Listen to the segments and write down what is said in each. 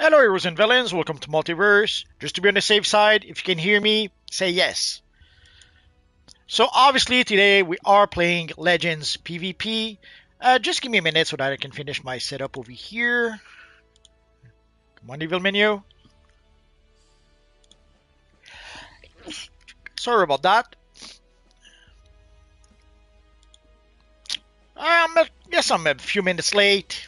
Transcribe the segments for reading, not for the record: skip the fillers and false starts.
Hello heroes and villains, welcome to Multiverse. Just to be on the safe side, if you can hear me, say yes. So obviously today we are playing Legends PvP. Just give me a minute so that I can finish my setup over here. Come on, evil menu. Sorry about that. Guess I'm a few minutes late.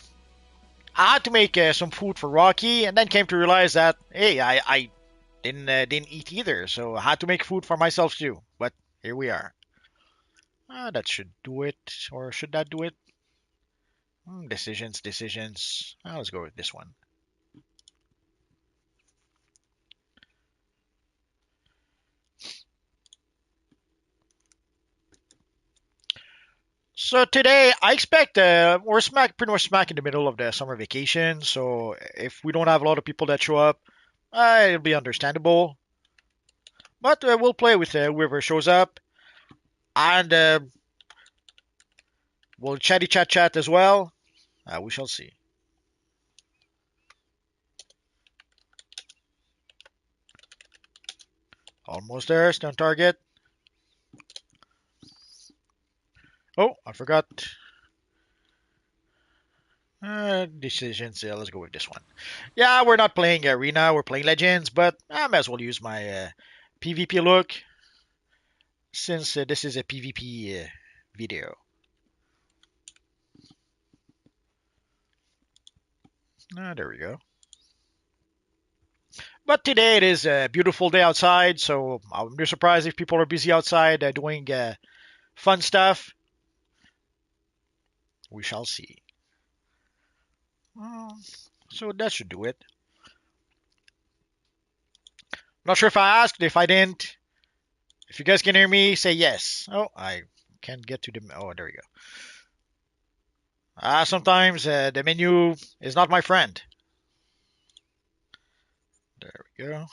I had to make some food for Rocky, and then came to realize that hey, I didn't eat either, so I had to make food for myself too. But here we are. That should do it, or should that do it? Decisions. Let's go with this one. So today, I expect we're pretty much smack in the middle of the summer vacation. So if we don't have a lot of people that show up, it'll be understandable. But we'll play with whoever shows up, and we'll chat as well. We shall see. Almost there. Stay on target. Oh, I forgot. Decisions. Yeah, let's go with this one. Yeah, we're not playing Arena. We're playing Legends, but I might as well use my PvP look since this is a PvP video. There we go. But today it is a beautiful day outside, so I wouldn't be surprised if people are busy outside doing fun stuff. We shall see. So that should do it. Not sure if I asked. If I didn't, if you guys can hear me, say yes. Oh, I can't get to the. Oh, there we go. Sometimes the menu is not my friend. There we go.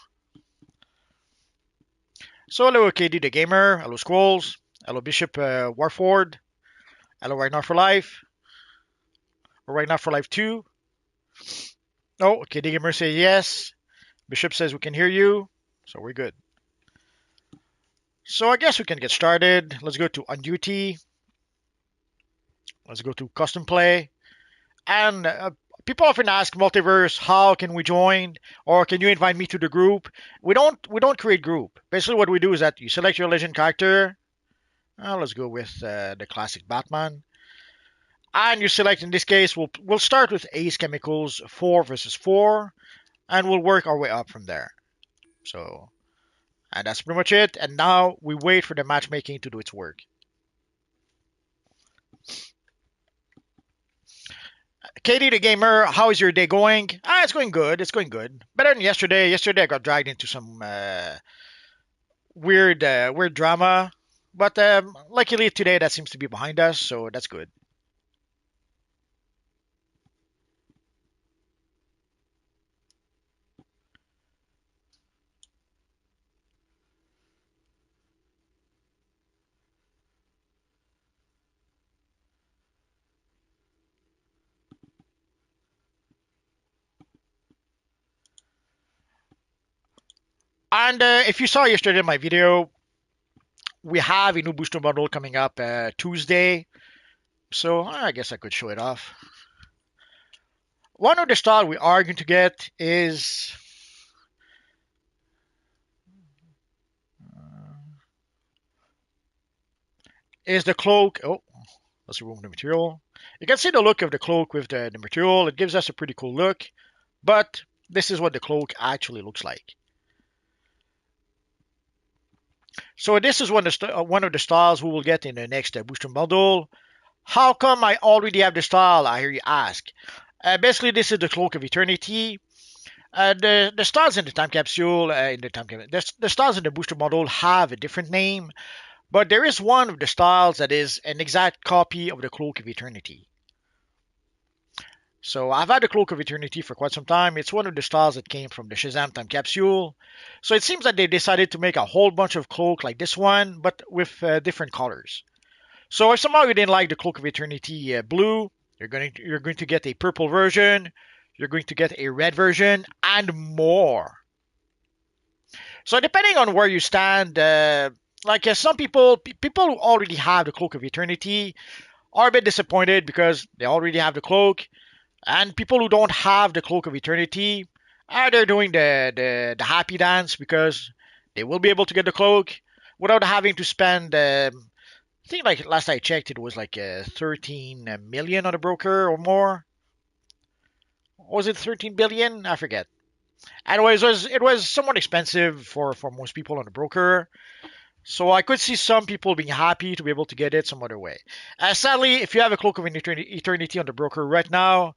So hello KD the Gamer, hello Scrolls, hello Bishop Warford, hello Ragnar for Life, or Ragnar for Life 2. Oh, KD Gamer says yes. Bishop says we can hear you, so we're good. So I guess we can get started. Let's go to On Duty. Let's go to Custom Play. And people often ask Multiverse, how can we join, or can you invite me to the group? We don't create group. Basically, what we do is that you select your legend character. Let's go with the classic Batman, and you select. In this case, we'll start with Ace Chemicals 4 versus 4, and we'll work our way up from there. So, and that's pretty much it. And now we wait for the matchmaking to do its work. Katie the Gamer, how is your day going? It's going good. It's going good. Better than yesterday. Yesterday I got dragged into some weird drama. But luckily today that seems to be behind us, so that's good. And if you saw yesterday in my video, we have a new booster bundle coming up Tuesday. So I guess I could show it off. One of the style we are going to get is the cloak. Oh, let's remove the material. You can see the look of the cloak with the material. It gives us a pretty cool look. But this is what the cloak actually looks like. So this is one of the styles we will get in the next booster bundle. How come I already have the style? I hear you ask. Basically, this is the Cloak of Eternity. The styles in the time capsule, the styles in the booster bundle have a different name, but there is one of the styles that is an exact copy of the Cloak of Eternity. So I've had the Cloak of Eternity for quite some time. It's one of the styles that came from the Shazam time capsule. So it seems that they decided to make a whole bunch of cloak like this one, but with different colors. So if somehow you didn't like the Cloak of Eternity blue, you're going to get a purple version. you're going to get a red version and more. So depending on where you stand, some people who already have the Cloak of Eternity are a bit disappointed because they already have the cloak, and people who don't have the Cloak of Eternity, they're doing the happy dance because they will be able to get the cloak without having to spend. I think like last I checked, it was like 13 million on a broker or more. Was it 13 billion? I forget. Anyways, it was somewhat expensive for most people on the broker. So I could see some people being happy to be able to get it some other way. Sadly, if you have a Cloak of Eternity on the broker right now,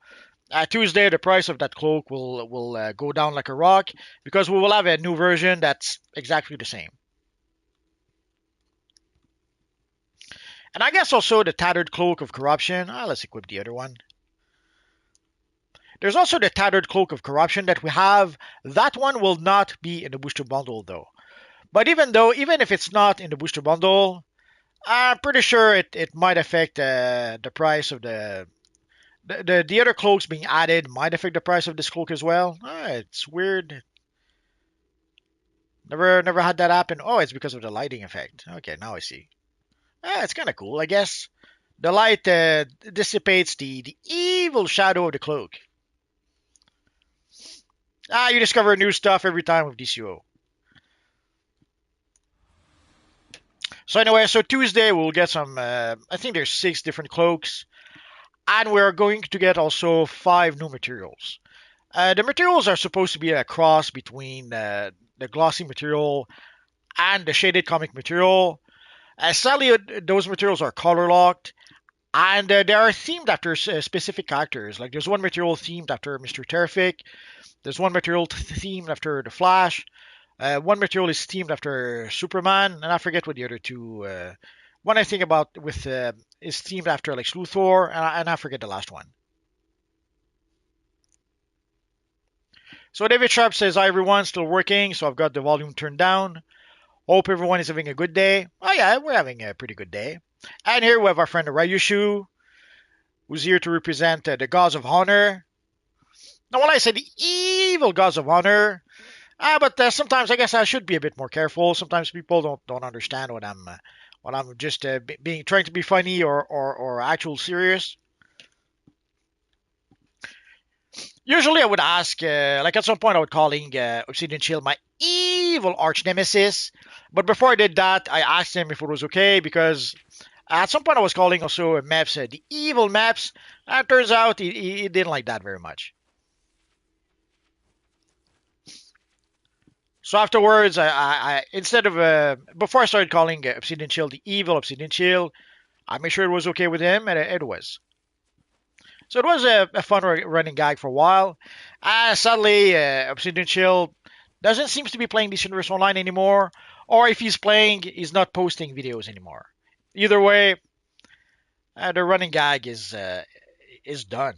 Tuesday the price of that cloak will go down like a rock because we will have a new version that's exactly the same. And I guess also the Tattered Cloak of Corruption. Let's equip the other one. There's also the Tattered Cloak of Corruption that we have. That one will not be in the booster bundle though. But even if it's not in the booster bundle, I'm pretty sure it might affect the price of the other cloaks being added might affect the price of this cloak as well. It's weird. Never had that happen. Oh, it's because of the lighting effect. Okay, now I see. It's kind of cool, I guess. The light dissipates the evil shadow of the cloak. You discover new stuff every time with DCUO. So anyway, so Tuesday we'll get some. I think there's 6 different cloaks, and we're going to get also 5 new materials. The materials are supposed to be a cross between the glossy material and the shaded comic material. Sadly, those materials are color locked, and they are themed after specific characters. Like there's one material themed after Mr. Terrific. There's one material themed after the Flash. One material is themed after Superman, and I forget what the other two. One I think about with is themed after like Luthor, and I forget the last one. So David Sharp says, "Hi everyone, still working, so I've got the volume turned down. Hope everyone is having a good day." Oh yeah, we're having a pretty good day. And here we have our friend Ryushu, who's here to represent the Gods of Honor. Now, when I say the evil Gods of Honor, but sometimes I guess I should be a bit more careful. Sometimes people don't understand what I'm just being trying to be funny or actual serious. Usually, I would ask, like at some point, I would calling Obsidian Shield my evil arch nemesis. But before I did that, I asked him if it was okay because at some point I was calling also maps the evil maps. And it turns out he didn't like that very much. So afterwards, I instead of before I started calling Obsidian Shield the evil Obsidian Shield, I made sure it was okay with him, and it was. So it was a fun running gag for a while. Sadly, Obsidian Shield doesn't seem to be playing this universe online anymore, or if he's playing, he's not posting videos anymore. Either way, the running gag is done.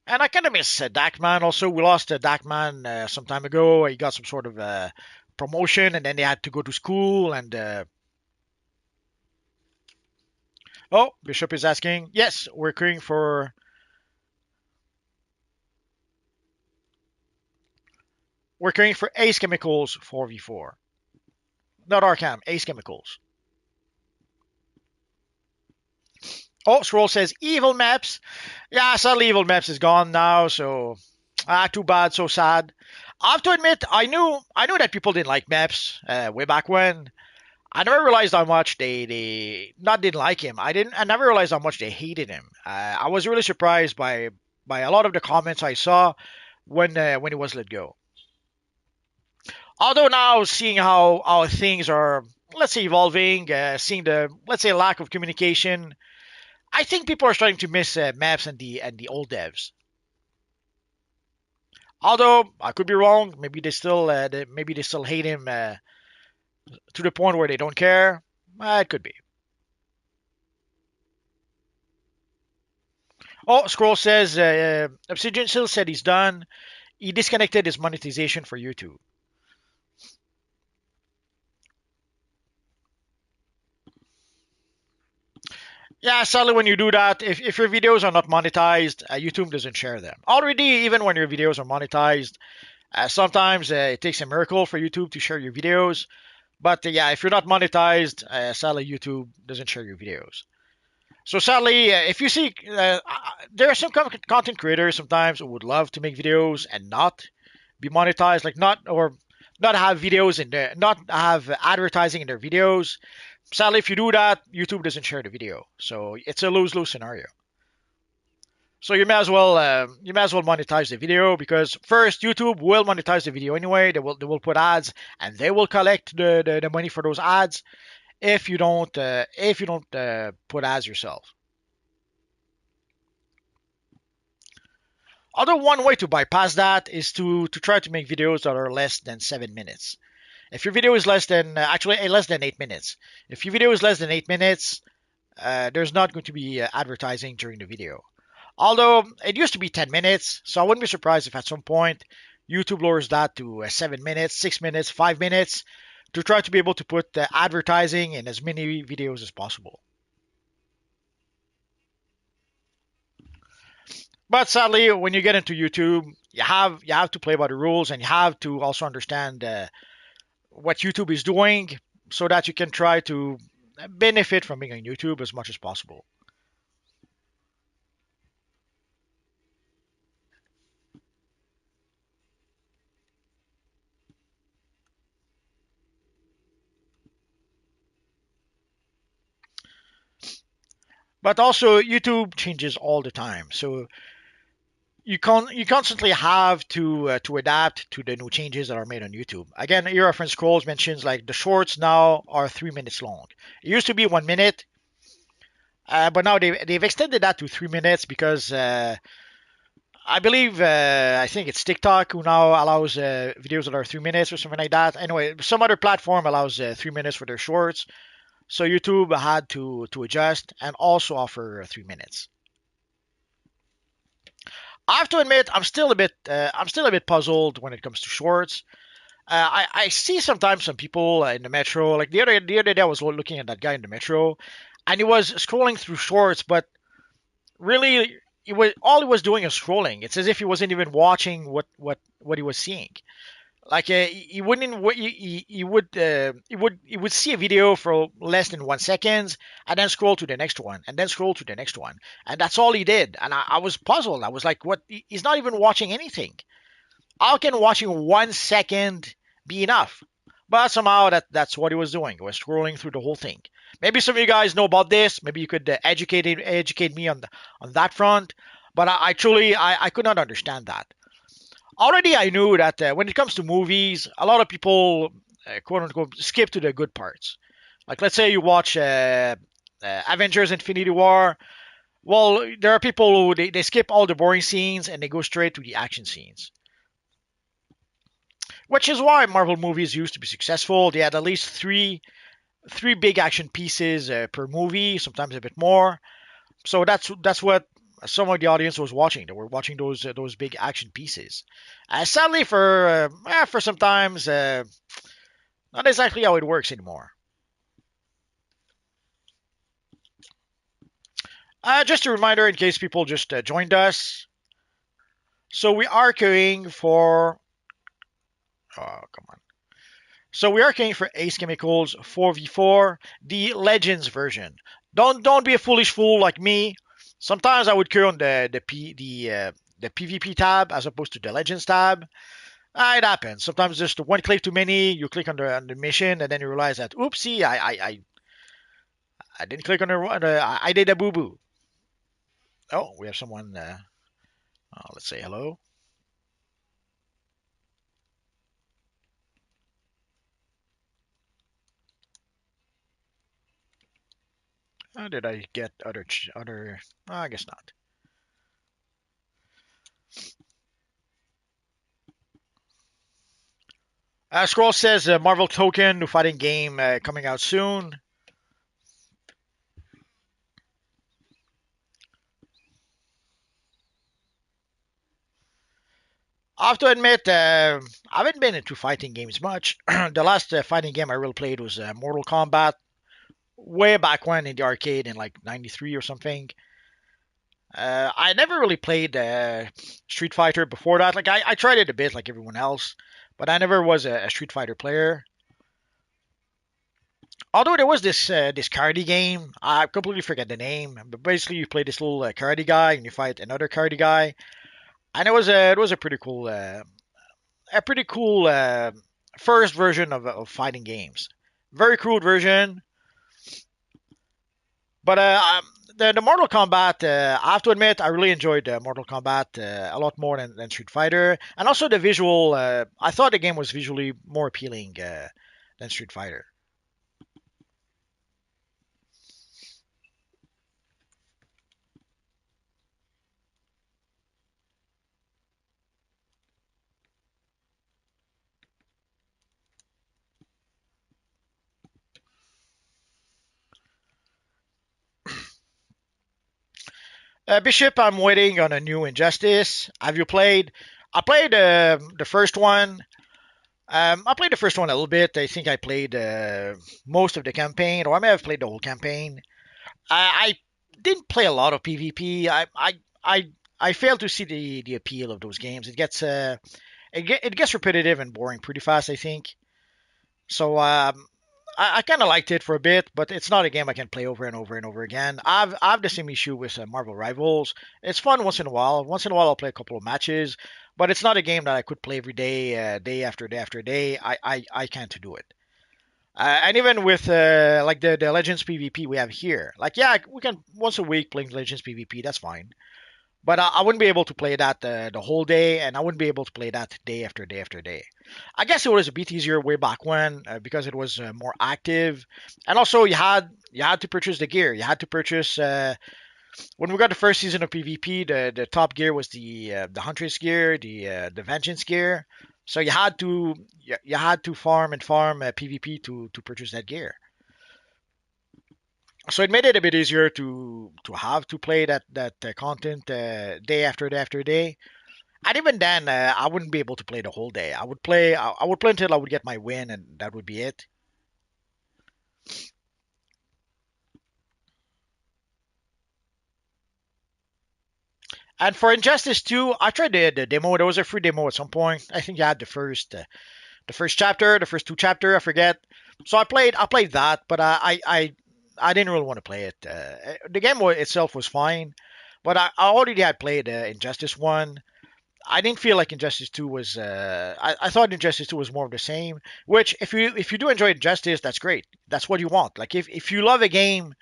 And I kind of miss Dakman. Also, we lost Dakman some time ago. He got some sort of promotion, and then they had to go to school. And oh, Bishop is asking. Yes, we're queuing for. We're queuing for Ace Chemicals 4v4. Not Arkham, Ace Chemicals. Oh, Scroll says Evil Maps. Yeah, sadly, Evil Maps is gone now, so too bad, so sad. I have to admit, I knew that people didn't like Maps way back when. I never realized how much they not didn't like him. I never realized how much they hated him. I was really surprised by a lot of the comments I saw when he was let go. Although now seeing how things are, let's say, evolving, seeing the, let's say, lack of communication, I think people are starting to miss Maps and the old devs. Although I could be wrong, maybe they still hate him to the point where they don't care. It could be. Oh, Scroll says Obsidian still said he's done. He disconnected his monetization for YouTube. Yeah, sadly, when you do that, if your videos are not monetized, YouTube doesn't share them. Already, even when your videos are monetized, sometimes it takes a miracle for YouTube to share your videos. But yeah, if you're not monetized, sadly, YouTube doesn't share your videos. So sadly, if you see, there are some content creators sometimes who would love to make videos and not be monetized, like not have videos in there, not have advertising in their videos. Sadly, if you do that, YouTube doesn't share the video, so it's a lose-lose scenario. So you may as well monetize the video because first YouTube will monetize the video anyway. They will put ads and they will collect the money for those ads if you don't put ads yourself. Although one way to bypass that is to try to make videos that are less than 7 minutes. If your video is less than less than 8 minutes, if your video is less than 8 minutes, there's not going to be advertising during the video. Although it used to be 10 minutes, so I wouldn't be surprised if at some point YouTube lowers that to 7 minutes, 6 minutes, 5 minutes to try to be able to put advertising in as many videos as possible. But sadly, when you get into YouTube, you have to play by the rules, and you have to also understand what YouTube is doing so that you can try to benefit from being on YouTube as much as possible. But also, YouTube changes all the time, so you constantly have to adapt to the new changes that are made on YouTube. Again, your reference scrolls mentions like the shorts now are 3 minutes long. It used to be 1 minute, but now they've extended that to 3 minutes because I think it's TikTok who now allows videos that are 3 minutes or something like that. Anyway, some other platform allows 3 minutes for their shorts, so YouTube had to adjust and also offer 3 minutes. I have to admit, I'm still a bit puzzled when it comes to shorts. I see sometimes some people in the metro, like the other day, I was looking at that guy in the metro, and he was scrolling through shorts, but really, he was doing is scrolling. It's as if he wasn't even watching what he was seeing. Like he wouldn't he would see a video for less than 1 second and then scroll to the next one and then scroll to the next one, and that's all he did. And I was puzzled. I was like, what? He's not even watching anything. How can watching 1 second be enough? But somehow that's what he was doing. He was scrolling through the whole thing. Maybe some of you guys know about this. Maybe you could educate me on that front. But I truly I could not understand that. Already I knew that when it comes to movies, a lot of people quote unquote skip to the good parts. Like let's say you watch Avengers Infinity War. Well, there are people who they skip all the boring scenes and they go straight to the action scenes. Which is why Marvel movies used to be successful. They had at least three big action pieces per movie, sometimes a bit more. So that's what some of the audience was watching. They were watching those big action pieces. Sadly, for sometimes not exactly how it works anymore. Just a reminder in case people just joined us. So we are going for. Oh, come on. So we are going for Ace Chemicals 4v4, the Legends version. Don't be a foolish fool like me. Sometimes I would queue on the PvP tab as opposed to the Legends tab. It happens. Sometimes just one click too many. You click on the mission and then you realize that oopsie, I didn't click on the I did a boo boo. Oh, we have someone. Let's say hello. Did I get other? I guess not. Scroll says Marvel Token, new fighting game coming out soon. I have to admit, I haven't been into fighting games much. The last fighting game I really played was Mortal Kombat, way back when in the arcade in like '93 or something. I never really played Street Fighter before that. Like I tried it a bit, like everyone else, but I never was a Street Fighter player. Although there was this karate game, I completely forget the name. But basically, you play this little karate guy and you fight another karate guy, and it was a pretty cool first version of fighting games. Very crude version, but the Mortal Kombat, I have to admit, I really enjoyed Mortal Kombat a lot more than Street Fighter, and also the visual. I thought the game was visually more appealing than Street Fighter. Bishop, I'm waiting on a new Injustice. Have you played? I played the first one. I played the first one a little bit. I think I played most of the campaign, or I may have played the whole campaign. I didn't play a lot of PvP. I I fail to see the appeal of those games. It gets repetitive and boring pretty fast, I think. So I kind of liked it for a bit, but it's not a game I can play over and over and over again. I've the same issue with Marvel Rivals. It's fun once in a while. Once in a while, I'll play a couple of matches, but it's not a game that I could play every day, day after day after day. I can't do it. And even with like the Legends PvP we have here, like yeah, we can once a week play Legends PvP. That's fine. But I wouldn't be able to play that the whole day, and I wouldn't be able to play that day after day after day. I guess it was a bit easier way back when because it was more active, and also you had to purchase the gear. You had to purchase when we got the first season of PvP. The top gear was the Huntress gear, the Vengeance gear. So you had to farm and farm PvP to purchase that gear. So it made it a bit easier to have to play that content day after day after day. And even then, I wouldn't be able to play the whole day. I would play until I would get my win, and that would be it. And for Injustice 2, I tried the demo. There was a free demo at some point. I think you had the first chapter, the first two chapter, I forget. So I played that, but I didn't really want to play it. The game itself was fine, but I already had played Injustice 1. I didn't feel like Injustice 2 was. I thought Injustice 2 was more of the same. Which, if you do enjoy Injustice, that's great. That's what you want. Like if you love a game,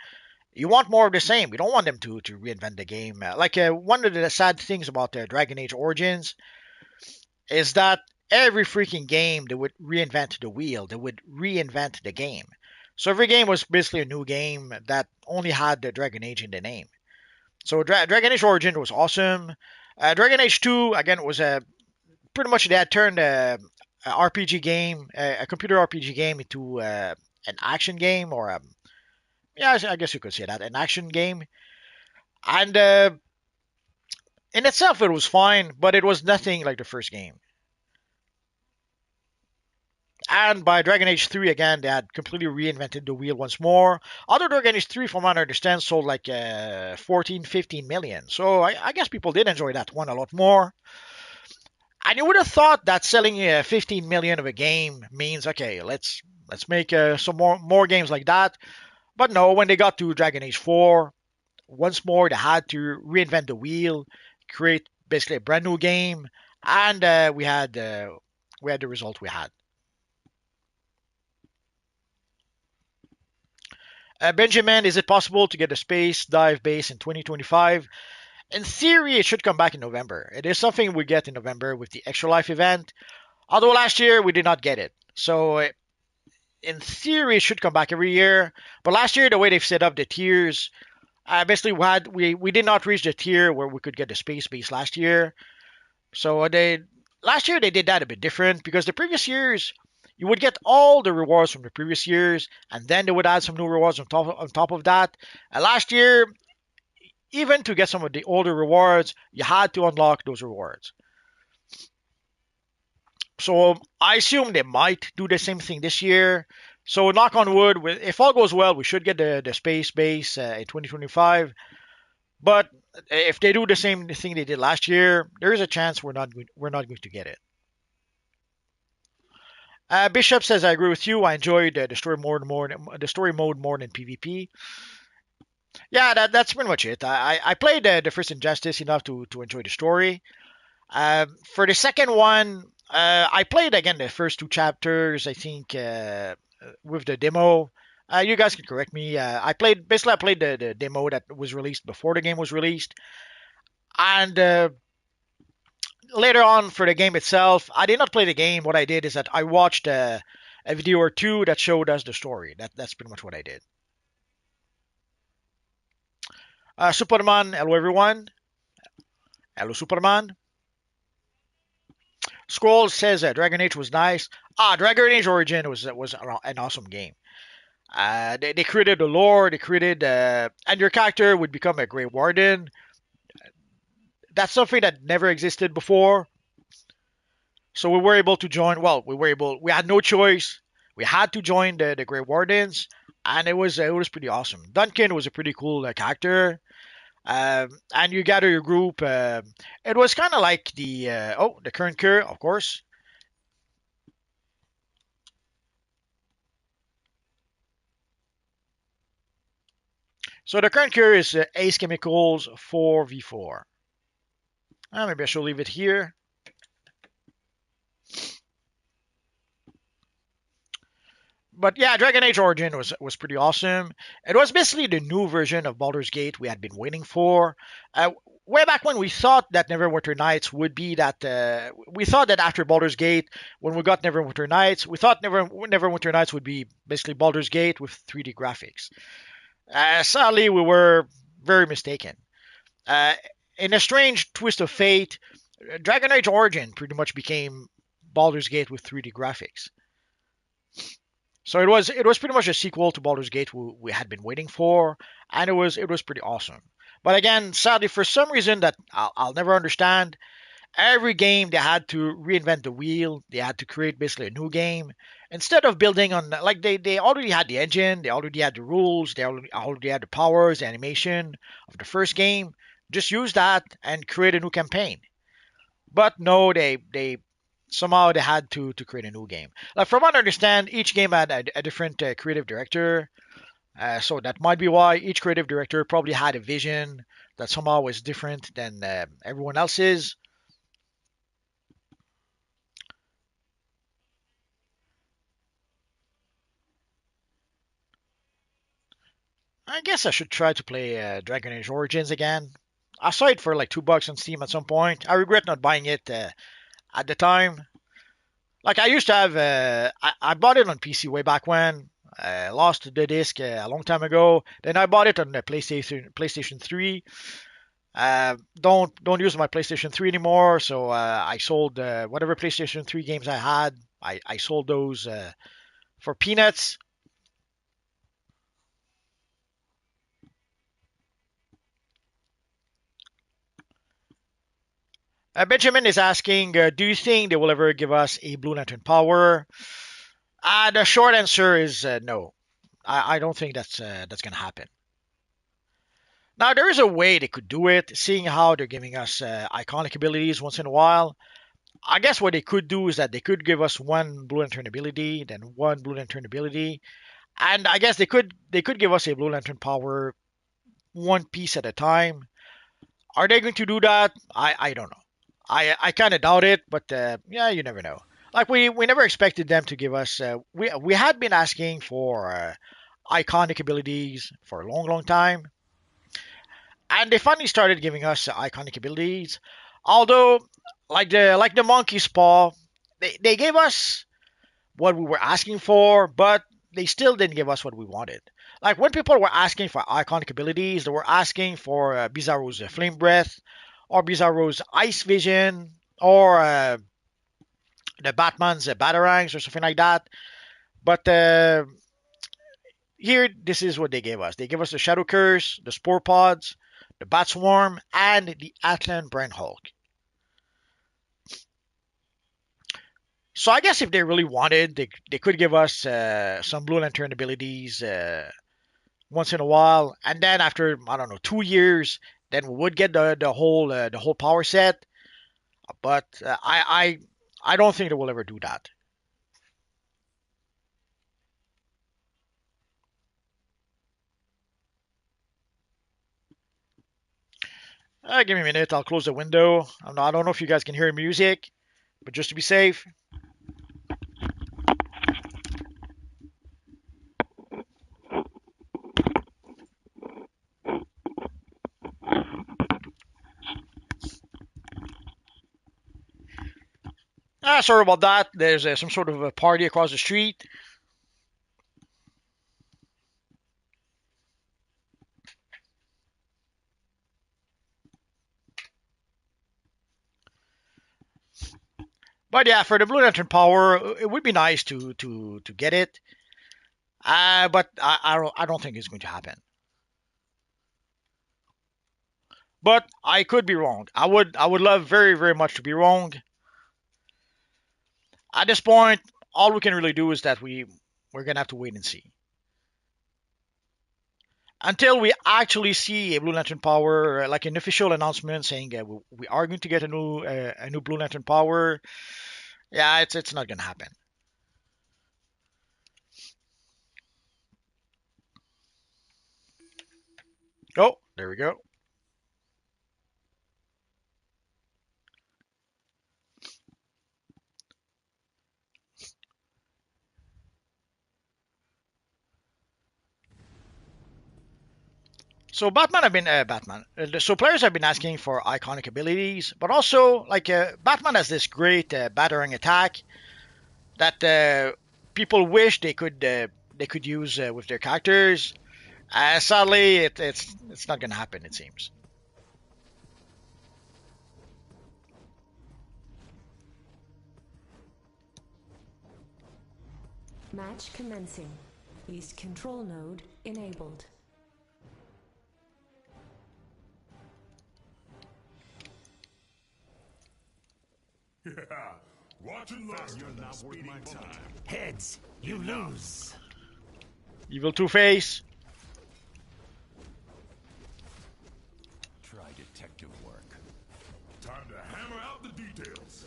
you want more of the same. You don't want them to reinvent the game. One of the sad things about Dragon Age Origins is that every freaking game they would reinvent the wheel. They would reinvent the game. So every game was basically a new game that only had the Dragon Age in the name. So Dragon Age Origin was awesome. Dragon Age 2 again was a pretty much they had turned a RPG game, a computer RPG game into an action game or yeah, I guess you could say that an action game. And in itself, it was fine, but it was nothing like the first game. And by Dragon Age 3 again, they had completely reinvented the wheel once more. Other Dragon Age 3, from what I understand, sold like 14, 15 million. So I guess people did enjoy that one a lot more. And you would have thought that selling 15 million of a game means okay, let's make some more games like that. But no, when they got to Dragon Age 4, once more they had to reinvent the wheel, create basically a brand new game, and we had the result we had. Benjamin, is it possible to get a space dive base in 2025? In theory, it should come back in November. It is something we get in November with the Extra Life event. Although last year we did not get it. So in theory, it should come back every year. But last year, the way they've set up the tiers, basically we did not reach the tier where we could get the space base last year. So they last year they did that a bit different because the previous years you would get all the rewards from the previous years, and then they would add some new rewards on top of that. And last year, even to get some of the older rewards, you had to unlock those rewards. So I assume they might do the same thing this year. So knock on wood, if all goes well, we should get the space base in 2025. But if they do the same thing they did last year, there is a chance we're not going to get it. Bishop says I agree with you. I enjoyed the story mode more than PvP. Yeah, that's pretty much it. I played the first Injustice enough to enjoy the story. For the second one, I played again the first two chapters. I think with the demo. You guys can correct me. I played the demo that was released before the game was released, and later on for the game itself, I did not play the game. What I did is that I watched a video or two that showed us the story. That's pretty much what I did. Superman, hello everyone. Hello Superman. Scroll says Dragon Age was nice. Dragon Age Origin was an awesome game. They created the lore. They created and your character would become a Grey Warden. That's something that never existed before. So we were able to join. Well, we were able. We had no choice. We had to join the Grey Wardens, and it was pretty awesome. Duncan was a pretty cool character. And you gather your group. It was kind of like the current cure, of course. So the current cure is Ace Chemicals 4v4. Maybe I should leave it here. But yeah, Dragon Age Origin was pretty awesome. It was basically the new version of Baldur's Gate we had been waiting for. Way back when we thought that Neverwinter Nights would be that. We thought that after Baldur's Gate, when we got Neverwinter Nights, we thought Neverwinter Nights would be basically Baldur's Gate with 3D graphics. Sadly, we were very mistaken. Uh, in a strange twist of fate, Dragon Age Origin pretty much became Baldur's Gate with 3D graphics. So it was pretty much a sequel to Baldur's Gate we had been waiting for, and it was pretty awesome. But again, sadly, for some reason that I'll never understand, every game they had to reinvent the wheel. They had to create basically a new game instead of building on like they already had the engine, they already had the rules, they already had the powers, the animation of the first game. Just use that and create a new campaign. But no, they somehow they had to create a new game. Like from what I understand, each game had a different creative director, so that might be why each creative director probably had a vision that somehow was different than everyone else's. I guess I should try to play Dragon Age Origins again. I saw it for like $2 on Steam at some point. I regret not buying it at the time. Like I used to have, I bought it on PC way back when. I lost the disc a long time ago. Then I bought it on the PlayStation 3. Don't use my PlayStation 3 anymore. So I sold whatever PlayStation 3 games I had. I sold those for peanuts. Benjamin is asking, do you think they will ever give us a Blue Lantern power? The short answer is no. I don't think that's gonna happen. Now there is a way they could do it, seeing how they're giving us iconic abilities once in a while. I guess what they could do is that they could give us one Blue Lantern ability, then one Blue Lantern ability, and I guess they could give us a Blue Lantern power one piece at a time. Are they going to do that? I don't know. I kind of doubt it, but yeah, you never know. Like we never expected them to give us. We had been asking for iconic abilities for a long time, and they finally started giving us iconic abilities. Although, like the monkey's paw, they gave us what we were asking for, but they still didn't give us what we wanted. Like when people were asking for iconic abilities, they were asking for Bizarro's Flame Breath, or Bizarro's Ice Vision, or the Batman's Batarangs, or something like that. But here, this is what they gave us. They gave us the Shadow Curse, the Spore Pods, the Bat Swarm, and the Atlan Brain Hulk. So I guess if they really wanted, they could give us some Blue Lantern abilities once in a while, and then after I don't know 2 years, then we would get the whole power set. But I don't think they will ever do that. Give me a minute. I'll close the window. I don't know if you guys can hear music, but just to be safe. Sorry about that. There's some sort of a party across the street. But yeah, for the Blue Lantern power, it would be nice to get it. But I don't think it's going to happen. But I could be wrong. I would love very much to be wrong. At this point, all we can really do is that we're gonna have to wait and see until we actually see a Blue Lantern power, like an official announcement saying we are going to get a new Blue Lantern power. Yeah, it's not gonna happen. Oh, there we go. So Batman have been Batman. So players have been asking for iconic abilities, but also like Batman has this great battering attack that people wish they could use with their characters. Sadly, it's not gonna happen. It seems. Match commencing. East control node enabled. Yeah, watch and learn. You're not worth my time. Heads, you lose. Evil Two Face. Try detective work. Time to hammer out the details.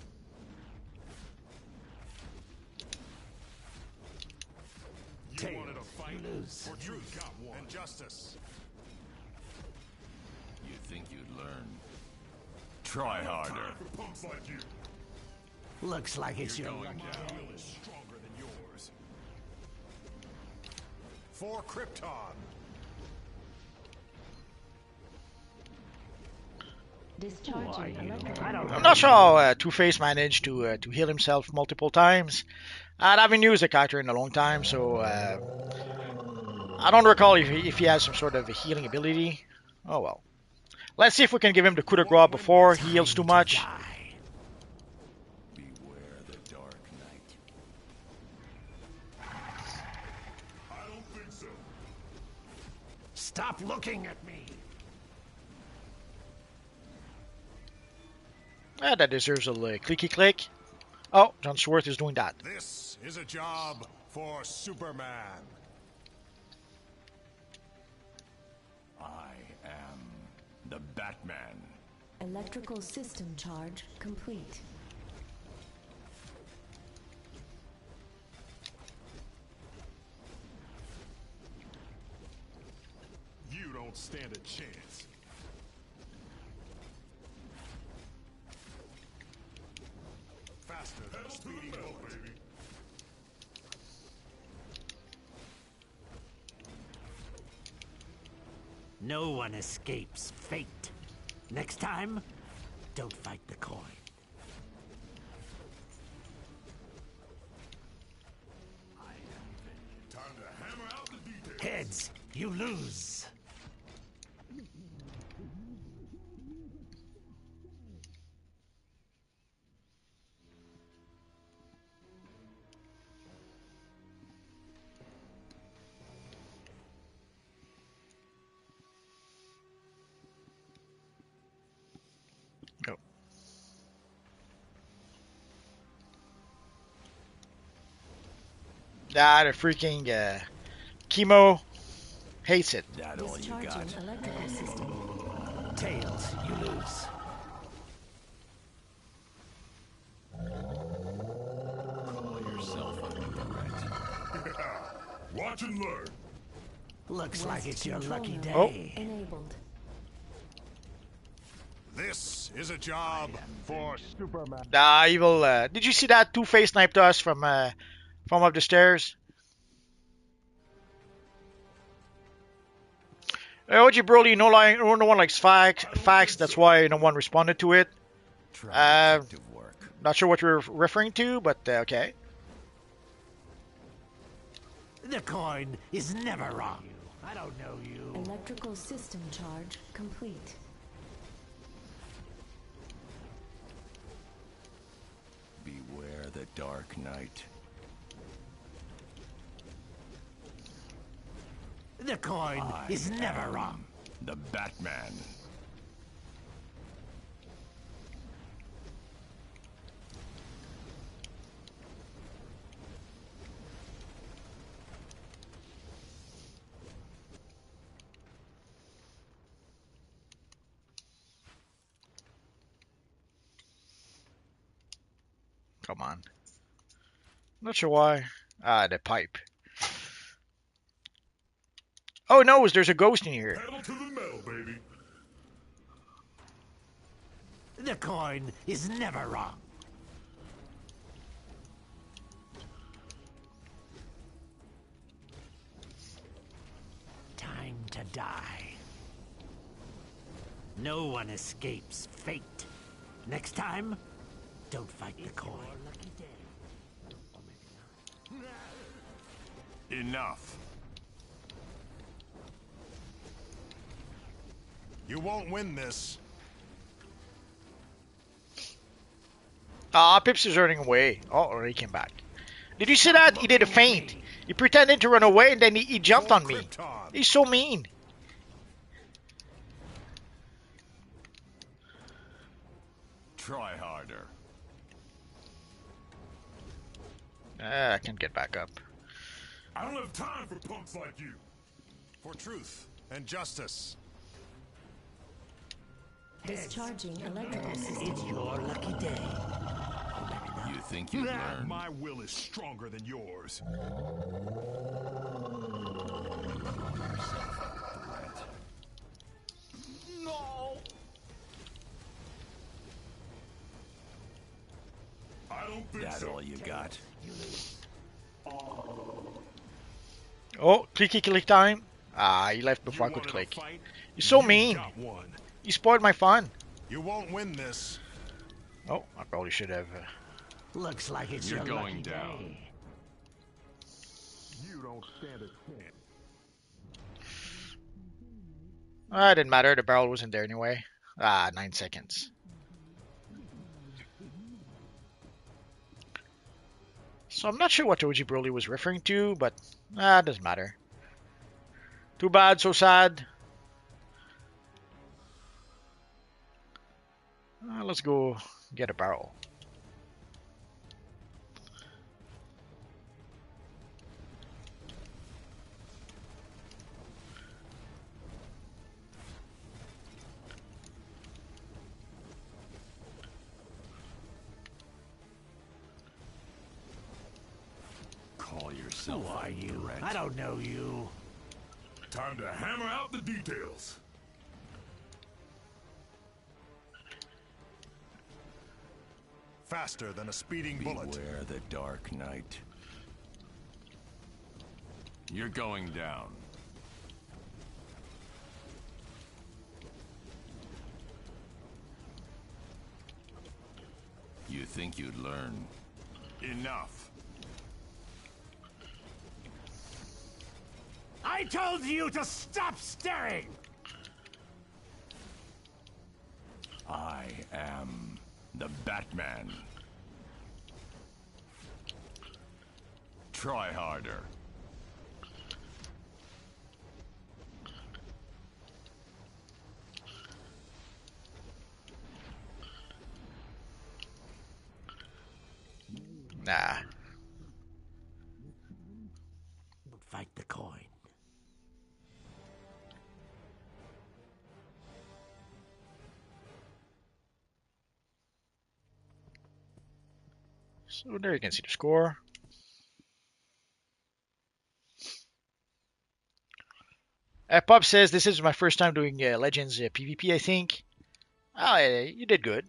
You Tails, wanted a fight you lose. for truth, got one. And justice. You think you'd learn? Try harder. Time for punks like you. Looks like it's your Going lucky down. day. My will is stronger than yours. For Krypton. Discharging electrical. I'm not sure how Two Face managed to heal himself multiple times. I haven't used the character in a long time, so I don't recall if he has some sort of a healing ability. Oh well. Let's see if we can give him the coup de grace before he heals too much. Die. Beware the Dark Knight. I don't think so. Stop looking at me. That deserves a clicky click. Oh, John Stewart is doing that. This is a job for Superman. I am the Batman. Electrical system charge complete. You don't stand a chance. Faster than a speeding bullet. Baby. No one escapes fate. Next time, don't fight the coin. Time to hammer out the details. Heads, you lose. Go. Ah, the freaking chemo hates it. That all you Discharging got? electrical system. Tails, you lose. Call yourself a threat. Watch and learn. Looks like it's your Control lucky node day. Enabled. This is a job for Superman. Ah, evil. Did you see that Two-Face sniped us from up the stairs? OG Broly, no one likes facts. That's why no one responded to it. Try detective work. Not sure what you're referring to, but okay. The coin is never wrong. I don't know you. Electrical system charge complete. Beware the Dark Knight. The coin is never wrong. The Batman. Come on. Not sure why. Ah, the pipe. Oh no, there's a ghost in here. Pedal to the metal, baby. The coin is never wrong. Time to die. No one escapes fate. Next time, don't fight the coin. Enough. You won't win this. Ah, Pips is running away. Oh, he came back. Did you see that? He did a feint. He pretended to run away and then he jumped on me. Krypton. He's so mean. Try harder. I can't get back up. I don't have time for punks like you. For truth and justice. Discharging electrical system. It's your lucky day. You think you've learned? My will is stronger than yours. No. I don't think That so. all you got? Oh, clicky click time. Ah, he left before I could click. Fight? You're so You mean. got one. You spoiled my fun. You won't win this. Oh, I probably should have. Looks like it's You're your going lucky down. day. You don't stand a chance. It didn't matter. The barrel wasn't there anyway. 9 seconds. So I'm not sure what OG Broly was referring to, but it doesn't matter. Too bad, so sad. Let's go get a barrel. Call yourself Who are a you? threat. I don't know you. Time to hammer out the details. Faster than a speeding bullet. Beware the Dark Knight. You're going down. You think you'd learn? Enough. I told you to stop staring! I am the Batman. Try harder. Nah. So there you can see the score. Pub says this is my first time doing Legends PvP, I think. Oh, you did good.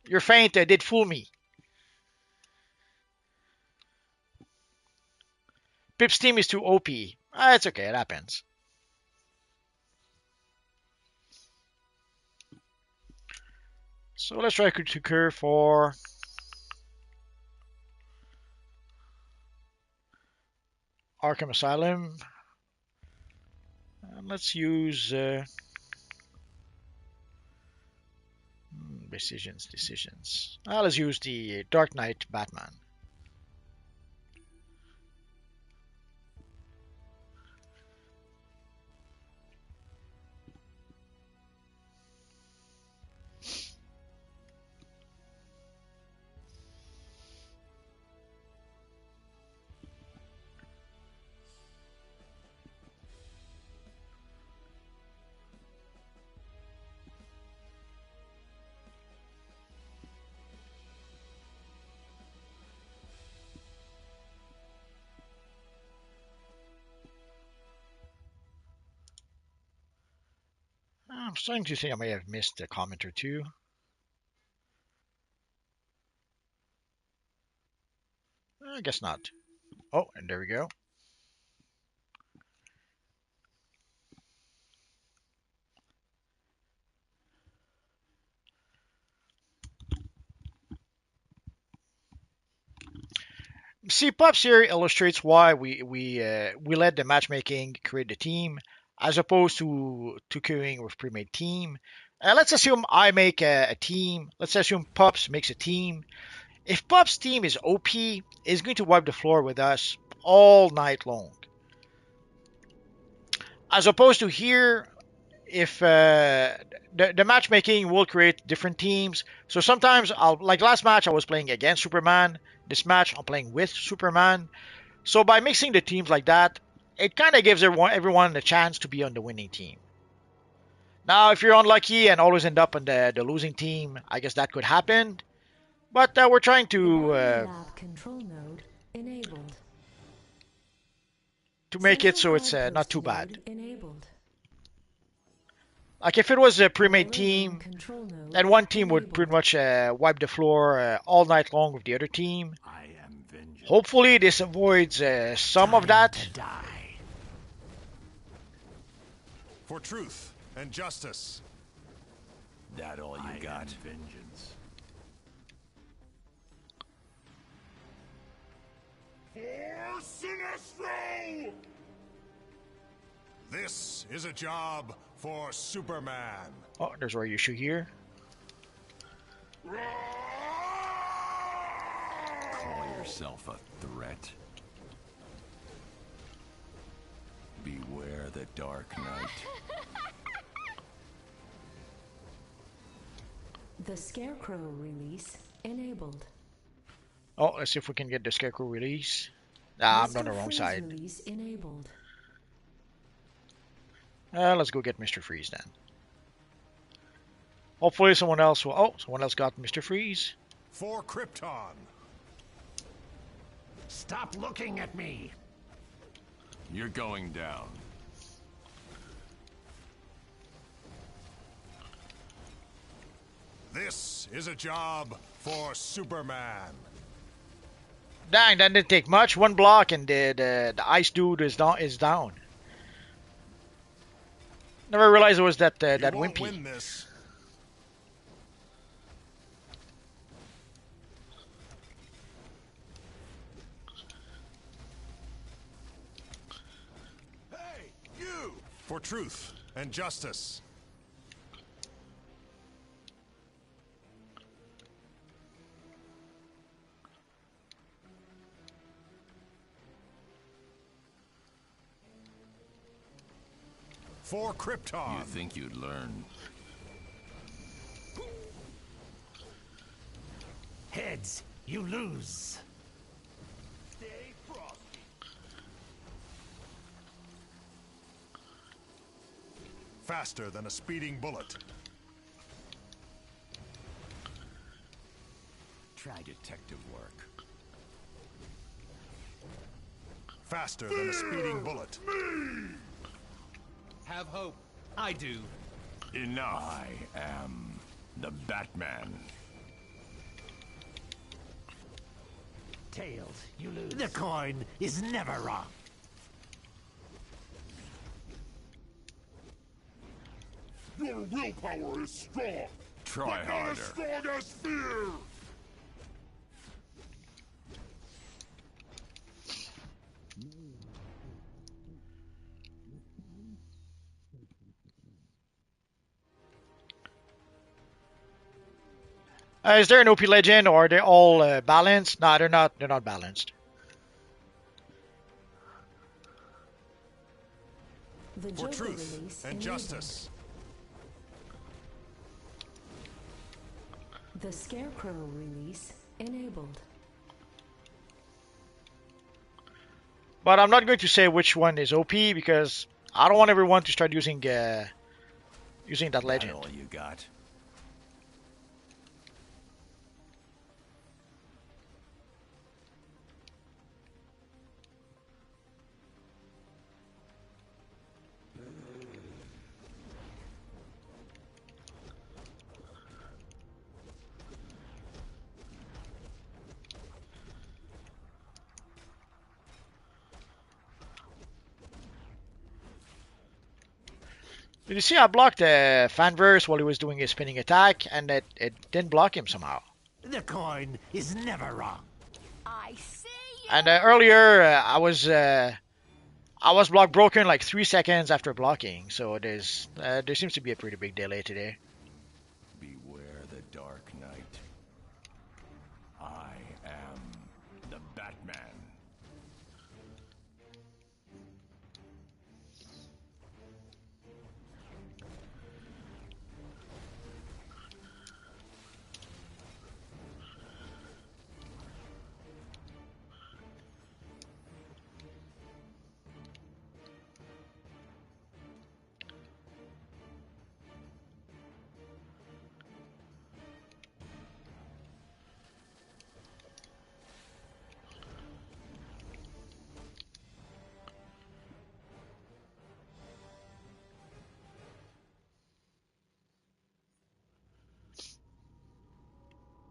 Your feint did fool me. Pip's team is too OP. It's okay, it happens. So let's try to curve for Arkham Asylum. And let's use decisions. Let's use the Dark Knight Batman. I'm starting to think I may have missed a comment or two. I guess not. Oh, and there we go. See, Pops here illustrates why we let the matchmaking create the team as opposed to queuing with pre-made team. Let's assume I make a team. Let's assume Pops makes a team. If Pop's team is OP, it's going to wipe the floor with us all night long. As opposed to here, if the matchmaking will create different teams. So sometimes like last match I was playing against Superman. This match I'm playing with Superman. So by mixing the teams like that, it kind of gives everyone a chance to be on the winning team. Now, if you're unlucky and always end up on the losing team, I guess that could happen. But we're trying to make it so it's not too bad. Like if it was a pre-made team, then one team would pretty much wipe the floor all night long with the other team. Hopefully this avoids some of that. For truth and justice. That all you got? Vengeance. For Sinestro! This is a job for Superman. Oh, there's our issue here. Call yourself a threat? Beware the Dark Knight. The Scarecrow release enabled. Oh, let's see if we can get the Scarecrow release. I'm on the wrong side. Release enabled. Let's go get Mr. Freeze then. Hopefully someone else will... Oh, someone else got Mr. Freeze. For Krypton. Stop looking at me. You're going down. This is a job for Superman. Dang, that didn't take much. One block and the ice dude is down. Never realized it was that You won't wimpy. win this. Hey, you! For truth and justice. For Krypton. You think you'd learn? Heads, you lose. Stay frosty. Faster than a speeding bullet. Try detective work. Faster than a speeding bullet. Have hope. I do. Enough. I am the Batman. Tails, you lose. The coin is never wrong. Your willpower is strong. Try Not harder. as strong as fear. Is there an OP legend, or are they all balanced? No, they're not. They're not balanced. The For Joker truth release and enabled. justice. The Scarecrow release enabled. But I'm not going to say which one is OP because I don't want everyone to start using that legend. That all you got? Did you see I blocked Fanverse while he was doing his spinning attack, and it didn't block him somehow. The coin is never wrong. I see you. And earlier I was block broken like 3 seconds after blocking, so there seems to be a pretty big delay today. Beware the Dark Knight. I am the Batman.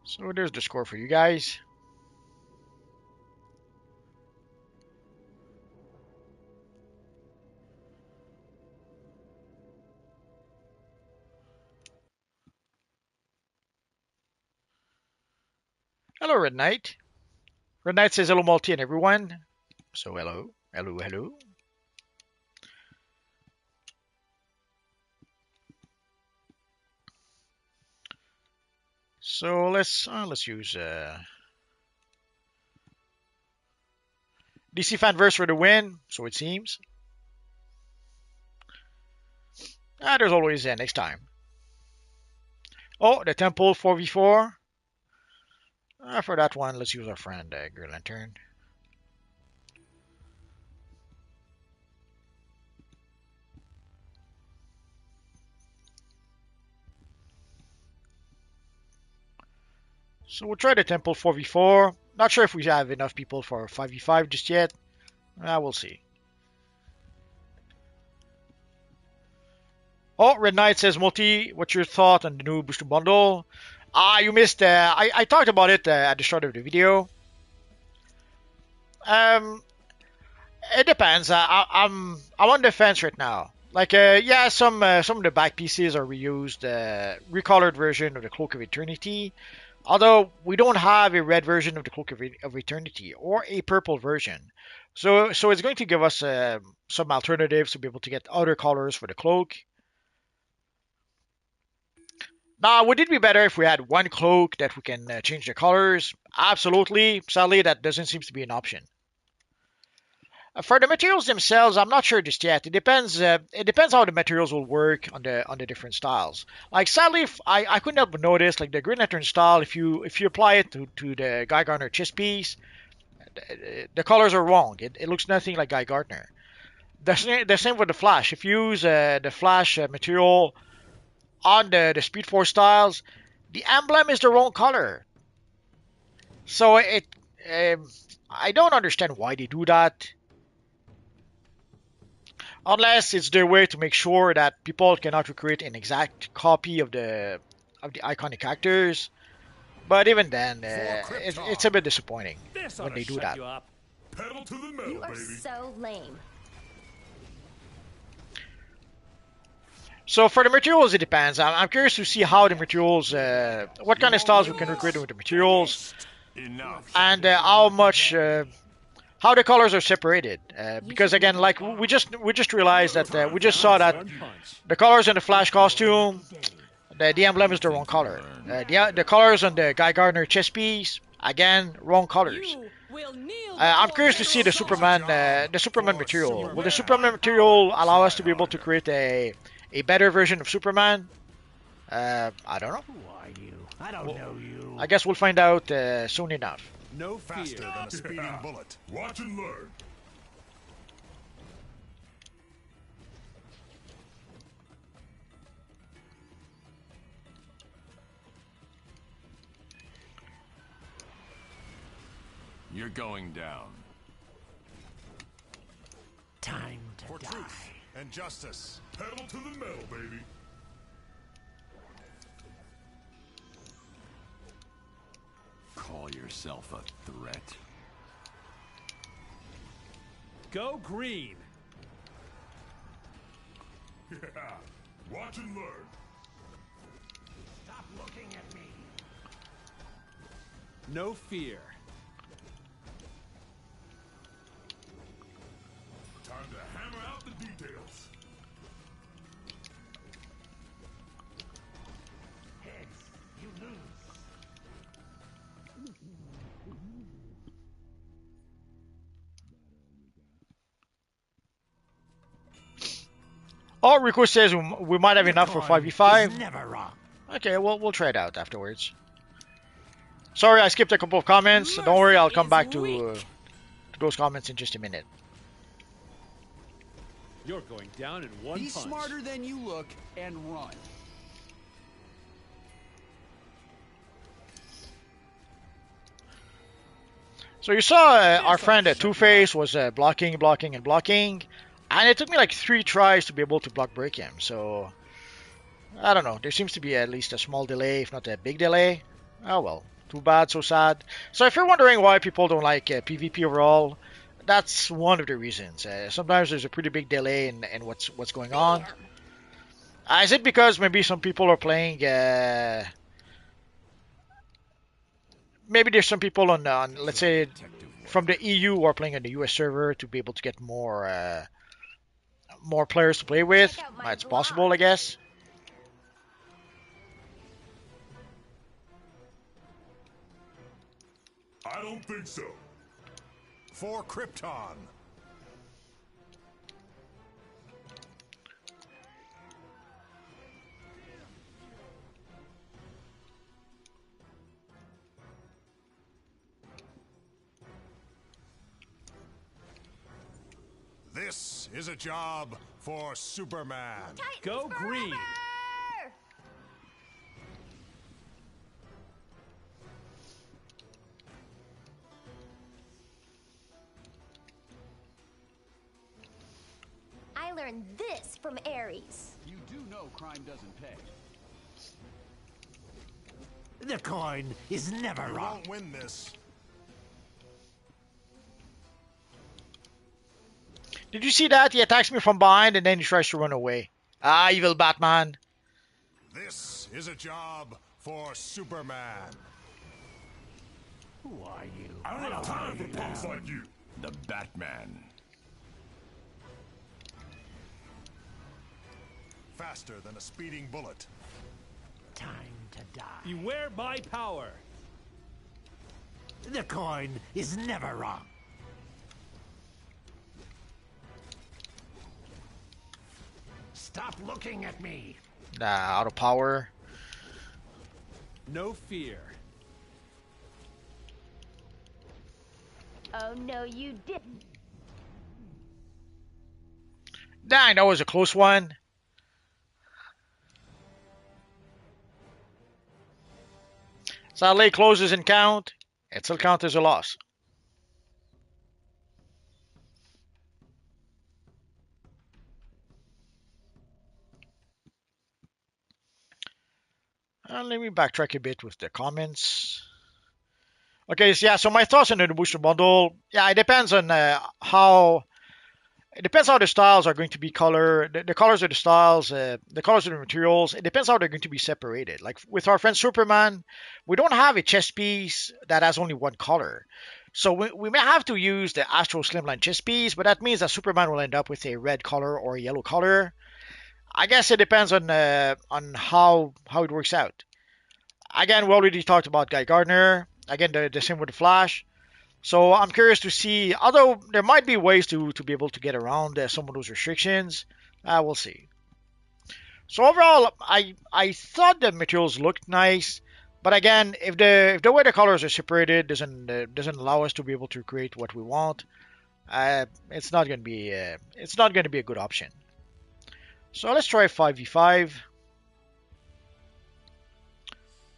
So there's the score for you guys. Hello, Red Knight. Red Knight says hello, Multi, and everyone. So hello, hello, hello. So let's use DC Fanverse for the win. So it seems. There's always next time. Oh, the Temple 4v4. For that one, let's use our friend Green Lantern. So we'll try the Temple 4v4. Not sure if we have enough people for 5v5 just yet. We'll see. Oh, Red Knight says, Multi, what's your thought on the new booster bundle? You missed. I talked about it at the start of the video. It depends. I'm on the fence right now. Like, yeah, some of the back pieces are reused, recolored version of the Cloak of Eternity. Although we don't have a red version of the Cloak of Eternity or a purple version, so it's going to give us some alternatives to be able to get other colors for the cloak. Now, would it be better if we had one cloak that we can change the colors? Absolutely. Sadly, that doesn't seem to be an option. For the materials themselves, I'm not sure just yet. It depends. It depends how the materials will work on the different styles. Like sadly, I couldn't help but notice, like the Green Lantern style, if you apply it to the Guy Gardner chest piece, the colors are wrong. It looks nothing like Guy Gardner. The same with the Flash. If you use the Flash material on the Speed Force styles, the emblem is the wrong color. So I don't understand why they do that. Unless it's their way to make sure that people cannot recreate an exact copy of the iconic characters. But even then, it's a bit disappointing This ought when to they do shut that. you up. Pedal to the metal, You are baby. so lame. So for the materials, it depends. I'm curious to see how the materials, what kind of styles we can recreate with the materials, Enough. and how much, how the colors are separated. Because again, like we just realized that we just saw that One punch. the colors in the Flash costume, the emblem is the wrong color. The colors on the Guy Gardner chest piece, again, wrong colors. I'm curious to see the Superman material. Will the Superman material allow us to be able to create a better version of Superman? I don't know. Who are you? I don't know you. I guess we'll find out soon enough. No Faster fear. than a speeding bullet. Watch and learn. You're going down. Time to For die. truth and justice. Pedal to the metal, baby. Call yourself a threat. Go green. Yeah. Watch and learn. Stop looking at me. No fear. Time to hammer out the details. Heads, you lose. Oh, Rico says we might have enough for Coin 5v5. is never wrong. Okay, we'll try it out afterwards. Sorry, I skipped a couple of comments. Don't worry, I'll come back to those comments in just a minute. You're going down in one Be punch. smarter than you look and run. So you saw our friend Two-Face was blocking, and it took me like 3 tries to be able to block break him. So I don't know. There seems to be at least a small delay, if not a big delay. Oh well, too bad, so sad. So if you're wondering why people don't like PvP overall, that's one of the reasons. Sometimes there's a pretty big delay in what's going on. Is it because maybe some people are playing? Maybe there's some people on let's say from the EU who are playing on the US server to be able to get more players to play with. Check out my It's blog. possible, I guess. I don't think so. For Krypton. This is a job for Superman. Go green. I learned this from Ares. You do know crime doesn't pay. The coin is never You wrong. won't win this. Did you see that? He attacks me from behind and then he tries to run away. Ah, evil Batman. This is a job for Superman. Who are you? I don't have time for punks like you. The Batman. Faster than a speeding bullet. Time to die. Beware my power. The coin is never wrong. Stop looking at me. Nah, out of power. No fear. Oh no, you didn't. Dang, that was a close one. Sadly, close doesn't count. It still counts as a loss. Let me backtrack a bit with the comments. Okay, so yeah, so my thoughts on the booster bundle. Yeah, it depends on how. It depends how the styles are going to be colored, the colors of the styles, the colors of the materials. It depends how they're going to be separated. Like with our friend Superman, we don't have a chest piece that has only one color. So we may have to use the Astro Slimline chest piece, but that means that Superman will end up with a red color or a yellow color. I guess it depends on how it works out. Again, we already talked about Guy Gardner. Again, the same with the Flash. So I'm curious to see, although there might be ways to be able to get around some of those restrictions. We'll see. So overall, I thought the materials looked nice, but again, if the way the colors are separated doesn't allow us to be able to create what we want, it's not going to be a good option. So let's try 5v5.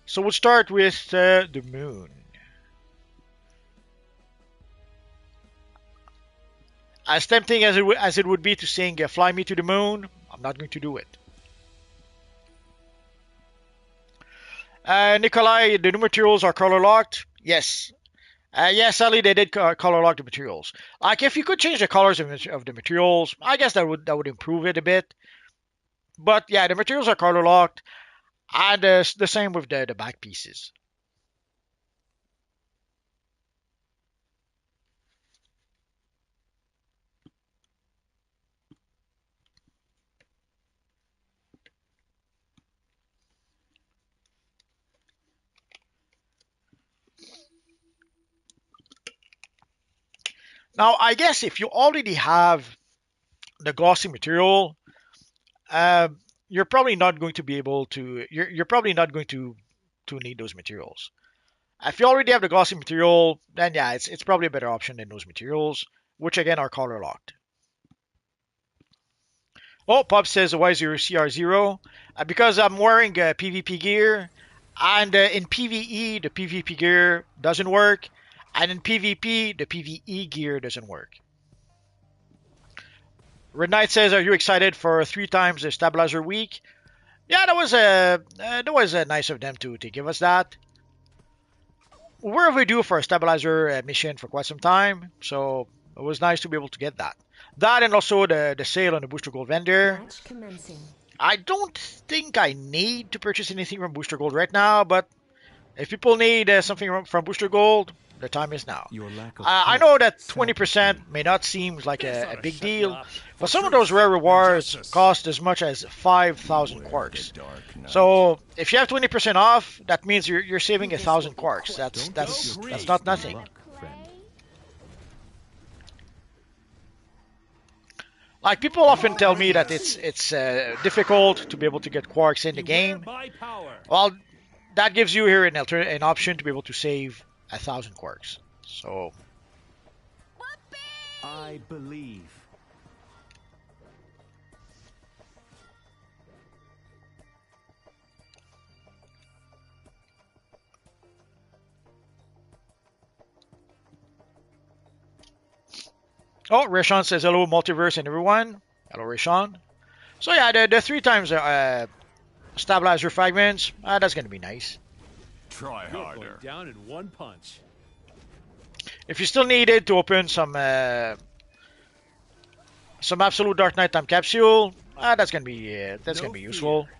So we'll start with the moon. As tempting as it would be to sing "Fly Me to the Moon," I'm not going to do it. Nikolai, the new materials are color locked. Yes. Yes, sadly they did color lock the materials. Like if you could change the colors of the materials, I guess that would improve it a bit. But yeah, the materials are color locked, and the same with the back pieces. Now, I guess if you already have the glossy material, uh, you're probably not going to be able to. You're probably not going to need those materials. If you already have the glossy material, then yeah, it's probably a better option than those materials, which again are color locked. Oh, Pop says why is your CR0? Because I'm wearing PvP gear, and in PvE the PvP gear doesn't work, and in PvP the PvE gear doesn't work. Red Knight says, "Are you excited for 3 times the stabilizer week?" Yeah, that was nice of them to give us that. We're overdue for a stabilizer mission for quite some time, so it was nice to be able to get that. That and also the sale on the Booster Gold vendor. Match commencing. I don't think I need to purchase anything from Booster Gold right now, but if people need something from Booster Gold, the time is now. Your lack of I hope know that saddens 20% me. may not seem like This a oughta big shut you deal, up. but For some of truth those rare and rewards justice. cost as much as 5,000 Beware the quarks. Dark Knight. So if you have 20% off, that means you're saving This 1,000 will be quarks. quick. That's Don't that's waste your that's time not with nothing. luck, friend. Like people often tell me that it's difficult to be able to get quarks in the Beware game. my power. Well, that gives you here an option to be able to save 1,000 quarks. So I believe. oh, Rayshon says hello multiverse and everyone. Hello Rayshon. So yeah, the 3 times stabilizer fragments. That's gonna be nice. Try You're going harder. down in one punch. If you still needed to open some absolute Dark Knight time capsule, that's gonna be No useful. fear.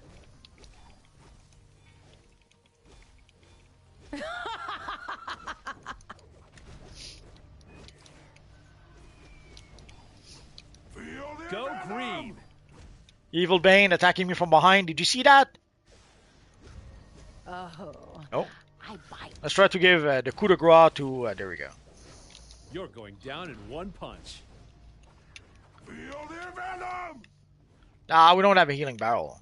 Feel the Go venom. green. Evil Bane attacking me from behind. Did you see that? Oh, Oh, I bite. let's try to give the coup de grace to. There we go. You're going down in one punch. Feel the venom. We don't have a healing barrel.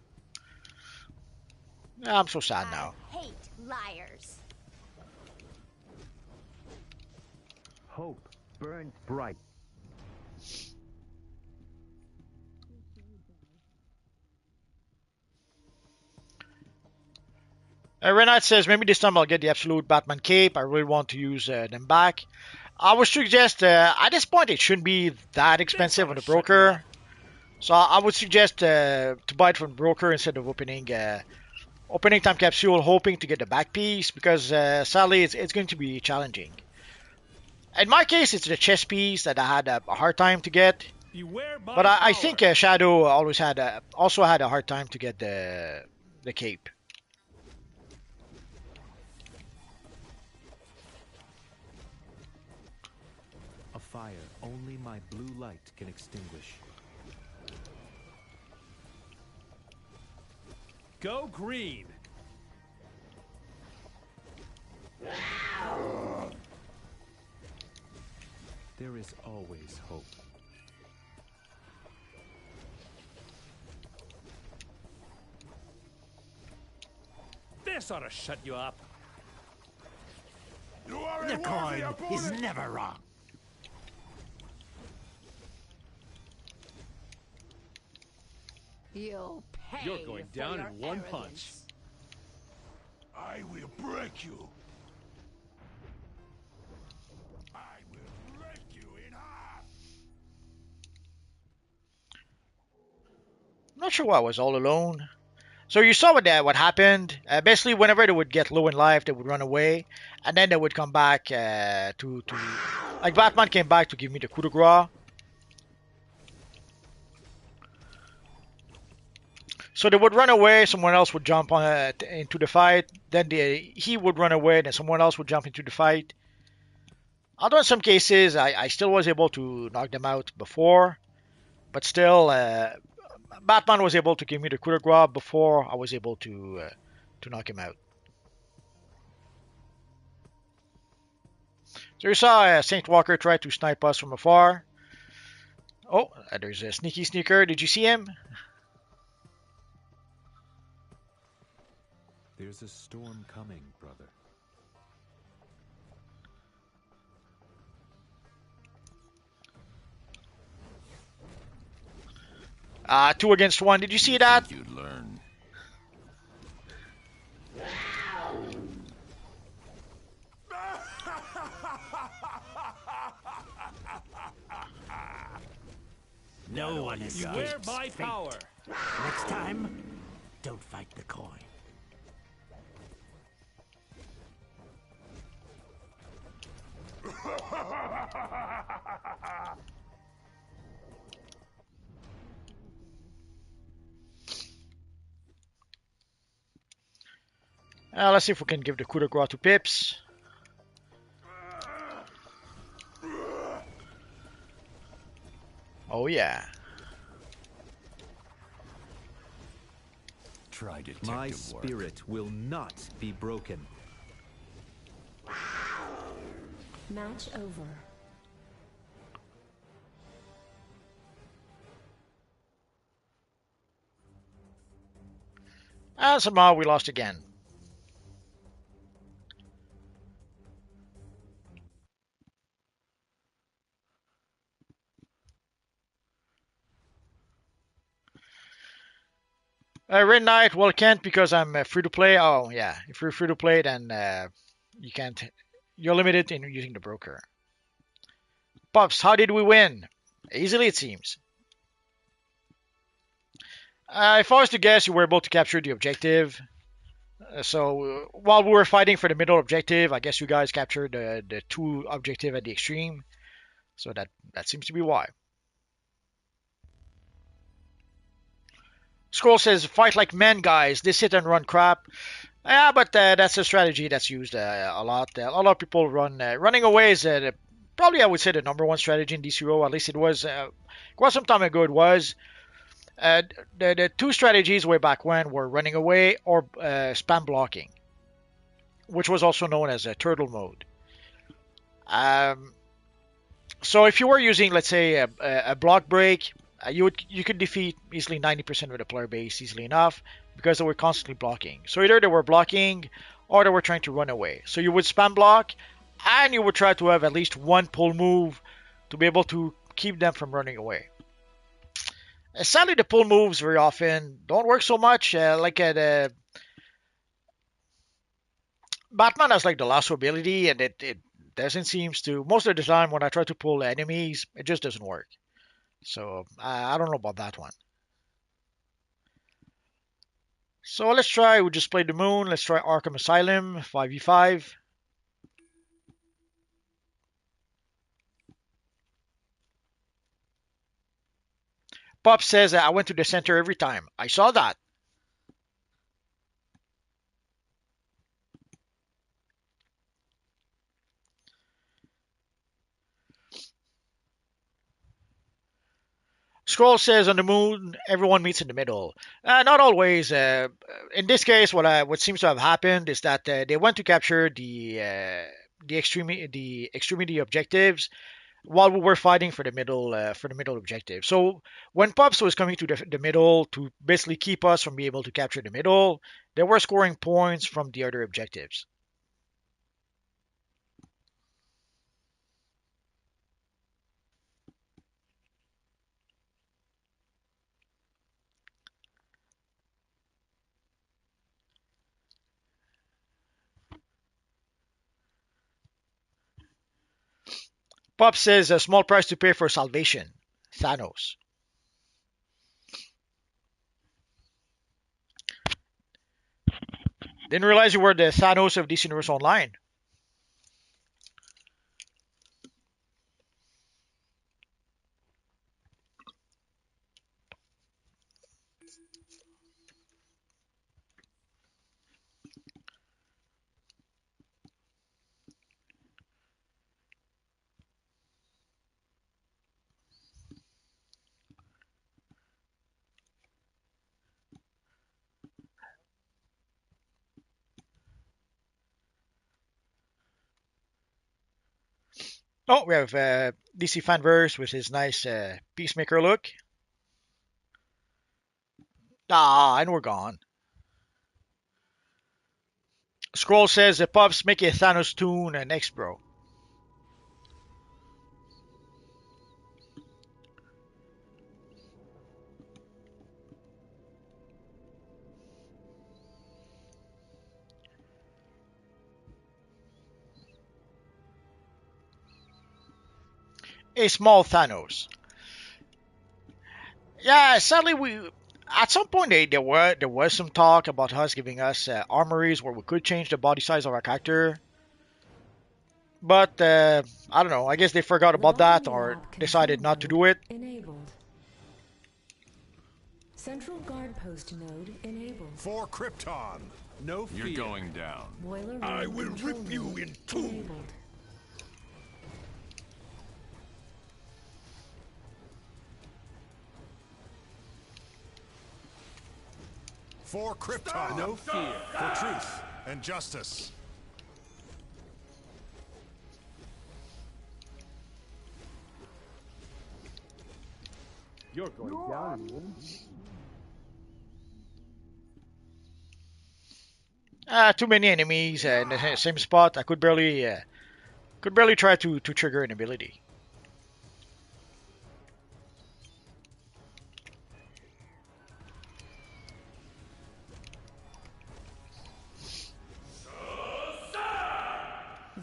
I'm so sad now. I hate liars. Hope burns bright. Renat says maybe this time I'll get the absolute Batman cape. I really want to use them back. I would suggest at this point it shouldn't be that expensive on the broker. So I would suggest to buy it from the broker instead of opening time capsule, hoping to get the back piece, because sadly it's going to be challenging. In my case, it's the chest piece that I had a hard time to get. But I think Shadow also had a hard time to get the cape. A fire only my blue light can extinguish. Go green! There is always hope. This ought to shut you up. You are The coin is never wrong. You'll pay. You're going for down your in one punch. arrogance. I will break you. I will break you in half. I'm not sure why I was all alone. So you saw what happened. Basically, whenever they would get low in life, they would run away, and then they would come back to like Batman came back to give me the coup de grace. So they would run away. Someone else would jump on into the fight. Then he would run away, then someone else would jump into the fight. Although in some cases I still was able to knock them out before, but still. Batman was able to give me the coup de grace before I was able to knock him out. So you saw Saint Walker try to snipe us from afar. Oh, there's a sneaky sneaker. Did you see him? There's a storm coming, brother. Two against one. Did you see that? You'd learn. No one escapes Beware my fate. power. Next time, don't fight the coin. Let's see if we can give the coup de grace to Pips. Oh yeah. Try detective My work. spirit will not be broken. Match over. And somehow we lost again. Red Knight, well, can't because I'm free to play. Oh, yeah. If you're free to play, then you can't. You're limited in using the broker. Pops, how did we win? Easily, it seems. If I was to guess, you were able to capture the objective. So while we were fighting for the middle objective, I guess you guys captured the two objective at the extreme. So that seems to be why. Scroll says, fight like men, guys. This hit and run crap. Yeah, but that's a strategy that's used a lot. A lot of people running away is probably, I would say, the number one strategy in DCUO. At least it was quite some time ago. It was. The two strategies way back when were running away or spam blocking, which was also known as a turtle mode. So if you were using, let's say, a block break, you could defeat easily 90% of the player base easily enough because they were constantly blocking. So either they were blocking or they were trying to run away. So you would spam block and you would try to have at least one pull move to be able to keep them from running away. Sadly, the pull moves very often don't work so much. Batman has like the lasso ability, and it doesn't seems to most of the time when I try to pull enemies, it just doesn't work. So I don't know about that one. So let's try. We just played the moon. Let's try Arkham Asylum 5v5. Pop says I went to the center every time. I saw that. Scroll says on the moon, everyone meets in the middle. Not always. In this case, what seems to have happened is that they went to capture the extremity objectives while we were fighting for the middle objective. So when Pops was coming to the middle to basically keep us from being able to capture the middle, they were scoring points from the other objectives. Pop says a small price to pay for salvation. Thanos. Didn't realize you were the Thanos of DC Universe Online. Oh, we have DC Fanverse with his nice Peacemaker look. Ah, and we're gone. Scroll says the Pops make a Thanos tune next, bro. A small Thanos. Yeah, sadly we at some point there was some talk about us giving us armories where we could change the body size of our character, but I don't know. I guess they forgot about that Level or up decided control not to mode do it. enabled. Central guard post mode enabled. For Krypton. No fear. You're going down. Boiler room I will control rip you mode in two. enabled. For Krypton. No fear. For truth and justice. You're going down, woman. Too many enemies in the same spot. I could barely try to trigger an ability.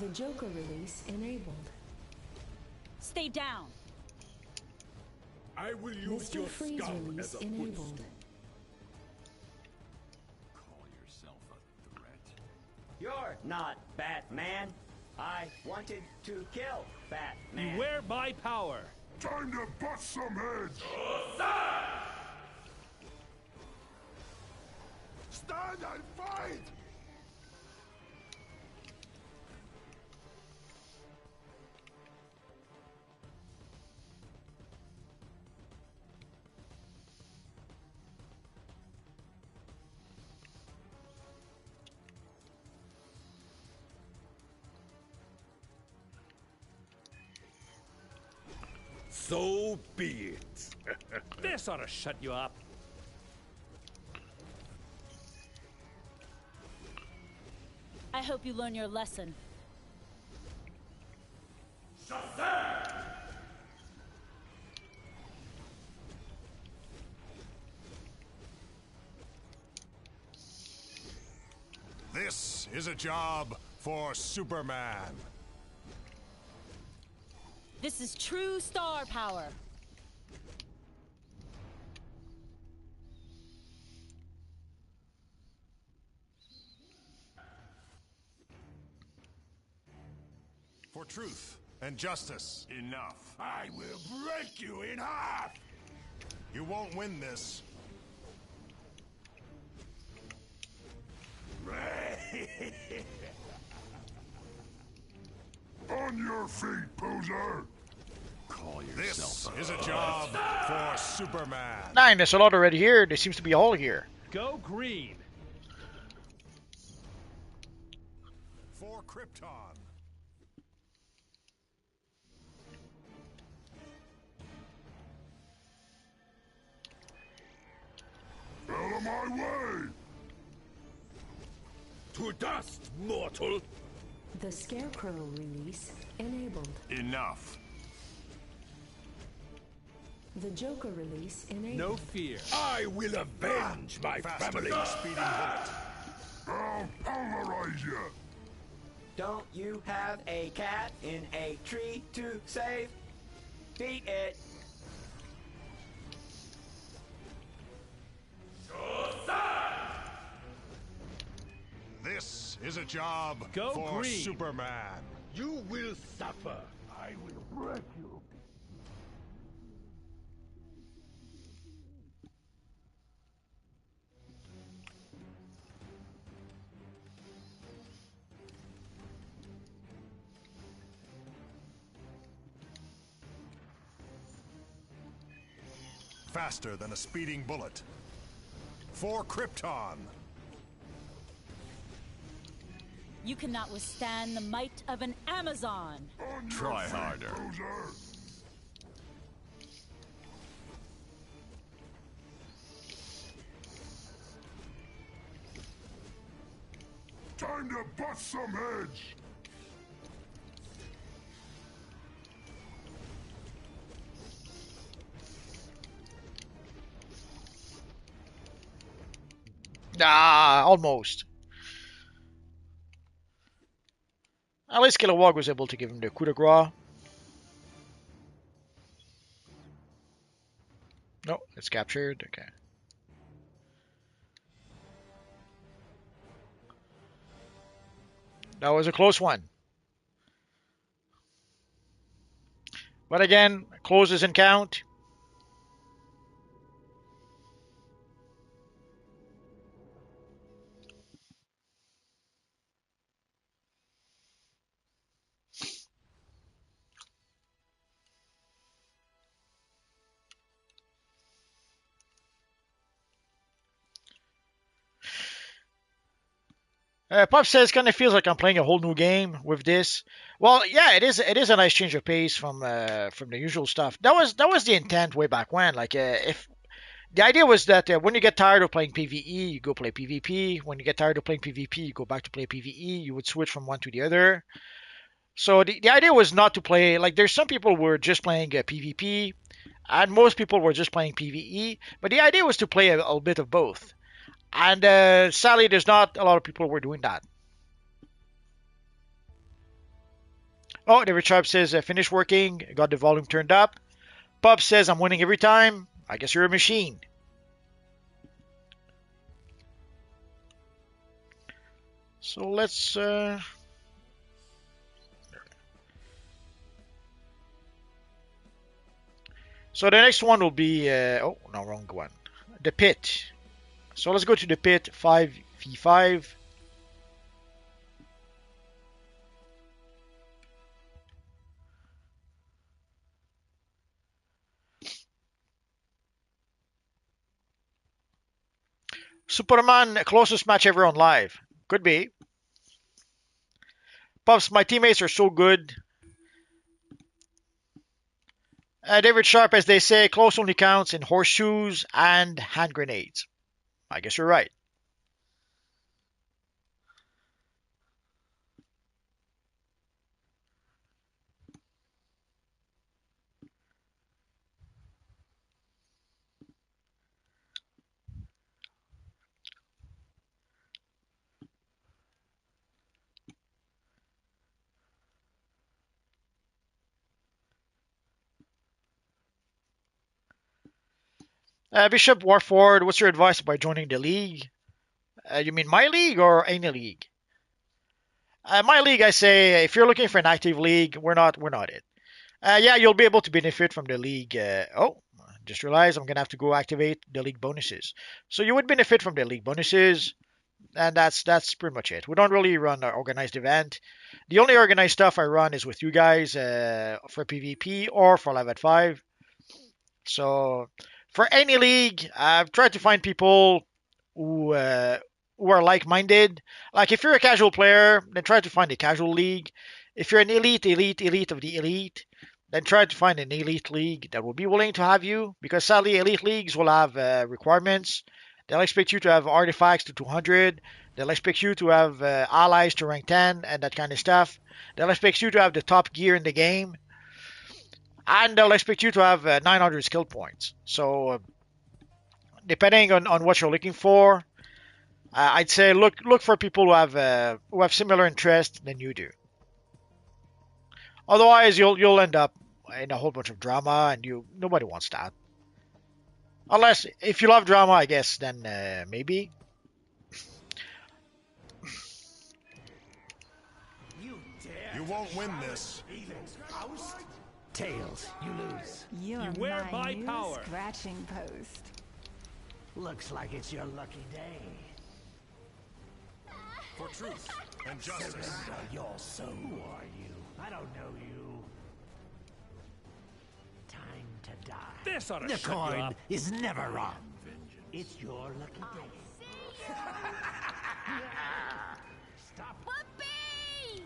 The Joker release enabled. Stay down. I will use Mr. your Freeze skull release as a enabled. footstool. Call yourself a threat. You're not Batman. I wanted to kill Batman. Beware my power. Time to bust some heads. Stand and fight. So be it. This ought to shut you up. I hope you learn your lesson. This is a job for Superman. This is true star power. For truth and justice. Enough. I will break you in half. You won't win this. On your feet, poser. Call This yourself is a job for Superman. Nine, there's a lot already here. There seems to be all here. Go green. For Krypton. Out of my way! To dust, mortal! The Scarecrow release enabled. Enough. The Joker release enabled. No fear. I will avenge my Faster family. than a speeding bullet. I'll pulverize you! Don't you have a cat in a tree to save? Beat it. This is a job Go for green. Superman. You will suffer. I will break you. Faster than a speeding bullet. For Krypton. You cannot withstand the might of an Amazon. Try harder. Time to bust some heads. Ah, almost. At least Kilowog was able to give him the coup de grace. No, it's captured. Okay. That was a close one. But again, close doesn't count. Puff says, kind of feels like I'm playing a whole new game with this. Well, yeah, it is. It is a nice change of pace from the usual stuff. That was the intent way back when. Like, if the idea was that when you get tired of playing PvE, you go play PvP. When you get tired of playing PvP, you go back to play PvE. You would switch from one to the other. So the idea was not to play like there's some people who were just playing PvP, and most people were just playing PvE. But the idea was to play a bit of both. And sadly, there's not a lot of people who are doing that. Oh, David Sharp says, finish working, got the volume turned up. Pub says, I'm winning every time. I guess you're a machine. So let's... So the next one will be... oh, no, wrong one. The Pit. So let's go to the Pit 5v5. Superman, closest match ever on live. Could be. Puffs, my teammates are so good. David Sharp, as they say, close only counts in horseshoes and hand grenades. I guess you're right. Bishop Warford, what's your advice about joining the league? You mean my league or any league? My league, I say, if you're looking for an active league, we're not it. Yeah, you'll be able to benefit from the league. Oh, just realized I'm gonna have to go activate the league bonuses. So you would benefit from the league bonuses, and that's pretty much it. We don't really run an organized event. The only organized stuff I run is with you guys for PvP or for Live at 5. So for any league, I've tried to find people who uh, who are like-minded. Like if you're a casual player, then try to find a casual league. If you're an elite of the elite, then try to find an elite league that will be willing to have you. Because sadly, elite leagues will have requirements. They'll expect you to have artifacts to 200. They'll expect you to have allies to rank 10 and that kind of stuff. They'll expect you to have the top gear in the game. And they'll expect you to have 900 skill points. So, depending on what you're looking for, I'd say look for people who have similar interests than you do. Otherwise, you'll end up in a whole bunch of drama, and nobody wants that. Unless if you love drama, I guess then maybe. You won't win this. Tails, you lose. You're Beware my my new power. scratching post. Looks like it's your lucky day. For truth and justice. Your soul. Who are you? I don't know you. Time to die. This ought to The shut you coin up. is never wrong. It's your lucky day. Stop. Whoopee!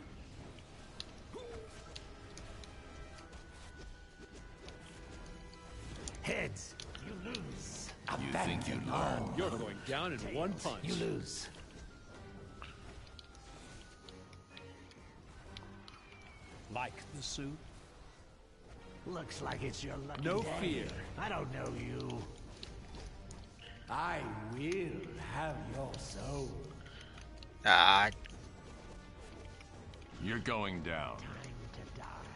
Heads, you lose. You think you learn? You're going down in one punch. You lose. Like the suit? Looks like it's your lucky No day. fear. I don't know you. I will have your soul. Uh, You're going down. Time to die.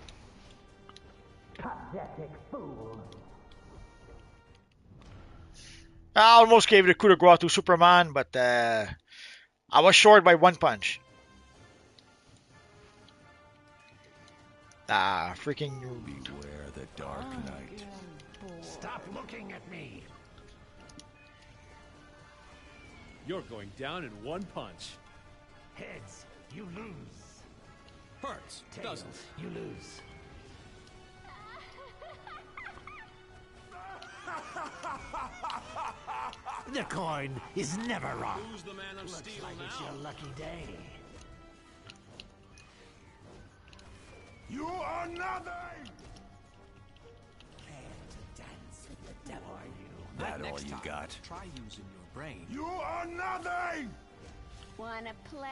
Pathetic fool. I almost gave the coup de grace to Superman, but I was short by one punch. Freaking. Beware the Dark Knight. Stop looking at me. You're going down in one punch. Heads, you lose. Hurts, Tails, doesn't. you lose. The coin is never wrong. Who's the man of Looks steel like it's now? your lucky day. You are nothing! Prepare to dance with the devil. Are you? That all you got? Try using your brain. You are nothing! Wanna play?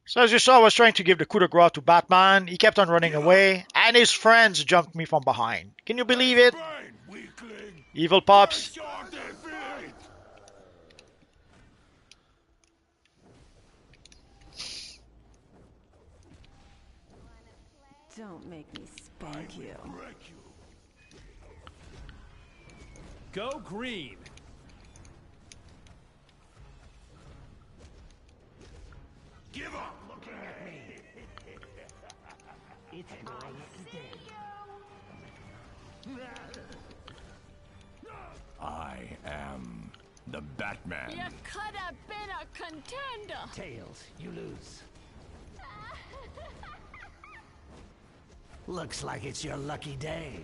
So as you saw, I was trying to give the coup de grace to Batman. He kept on running away, and his friends jumped me from behind. Can you believe it? Brain, weakling! Evil Pops. Face your defeat! Don't make me spank you. Break you. Go green. Give up looking at me! It's your lucky day. I am the Batman. You could have been a contender. Tails, you lose. Looks like it's your lucky day.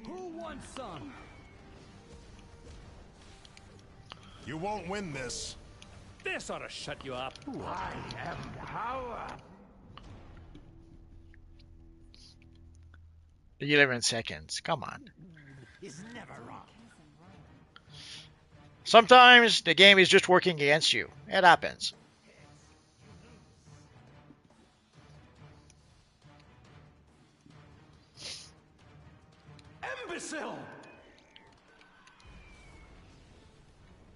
Who wants some? You won't win this. This ought to shut you up. I am power. 11 seconds. Come on. Is never wrong. Sometimes the game is just working against you. It happens. Imbecile!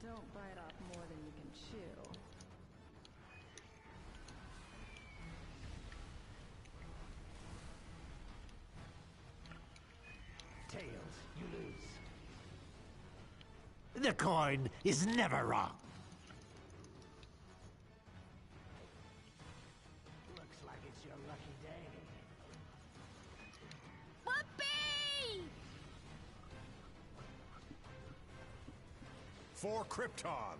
Don't bite off more than you can chew. The coin is never wrong. Looks like it's your lucky day. Whoopee! For Krypton.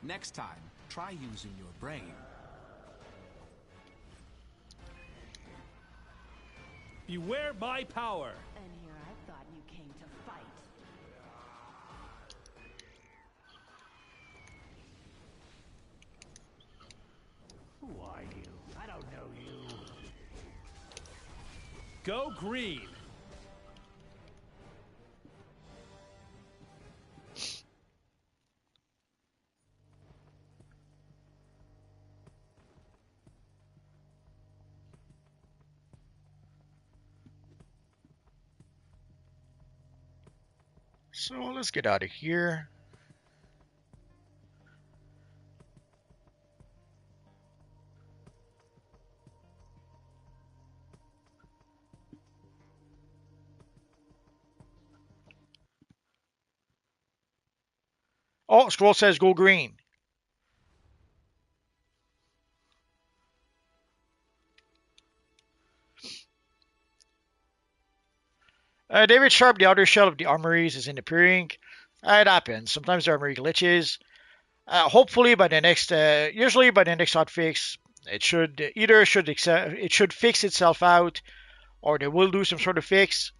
Next time, try using your brain. Beware my power. And here I thought you came to fight. Who are you? I don't know you. Go green. So let's get out of here. Oh, scroll says go green. David Sharp, the outer shell of the armories isn't appearing. It happens. Sometimes the armory glitches. Hopefully by the next, usually by the next hotfix, it should it should fix itself out, or they will do some sort of fix.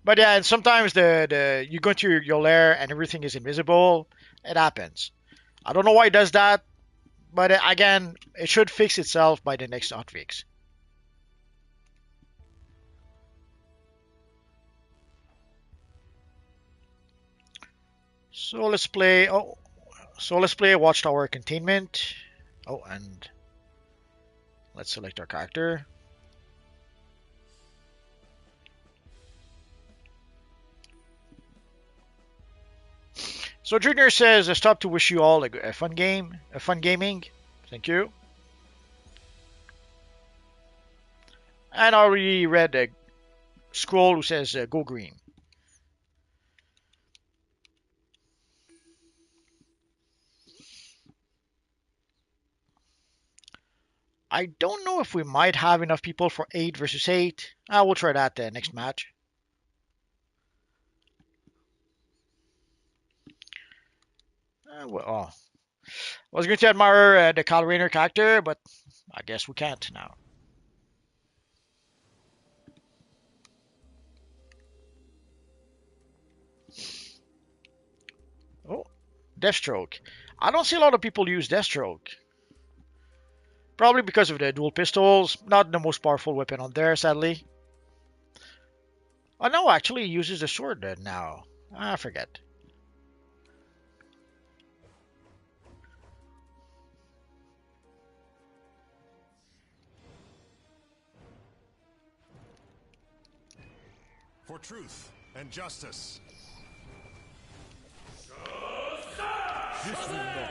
But yeah, and sometimes the you go into your lair and everything is invisible. It happens. I don't know why it does that, but again, it should fix itself by the next hotfix. So let's play. Oh, so let's play Watchtower Containment. Oh, and let's select our character. So Junior says, "I stop to wish you all a fun game, a fun gaming." Thank you. And I already read a scroll who says, "Go green." I don't know if we might have enough people for 8 versus 8. We'll try that next match. I was going to admire the Kyle Rayner character, but I guess we can't now. Oh, Deathstroke. I don't see a lot of people use Deathstroke. Probably because of the dual pistols. Not the most powerful weapon on there, sadly. Oh no, actually he uses the sword now. I forget. For truth and justice. This will not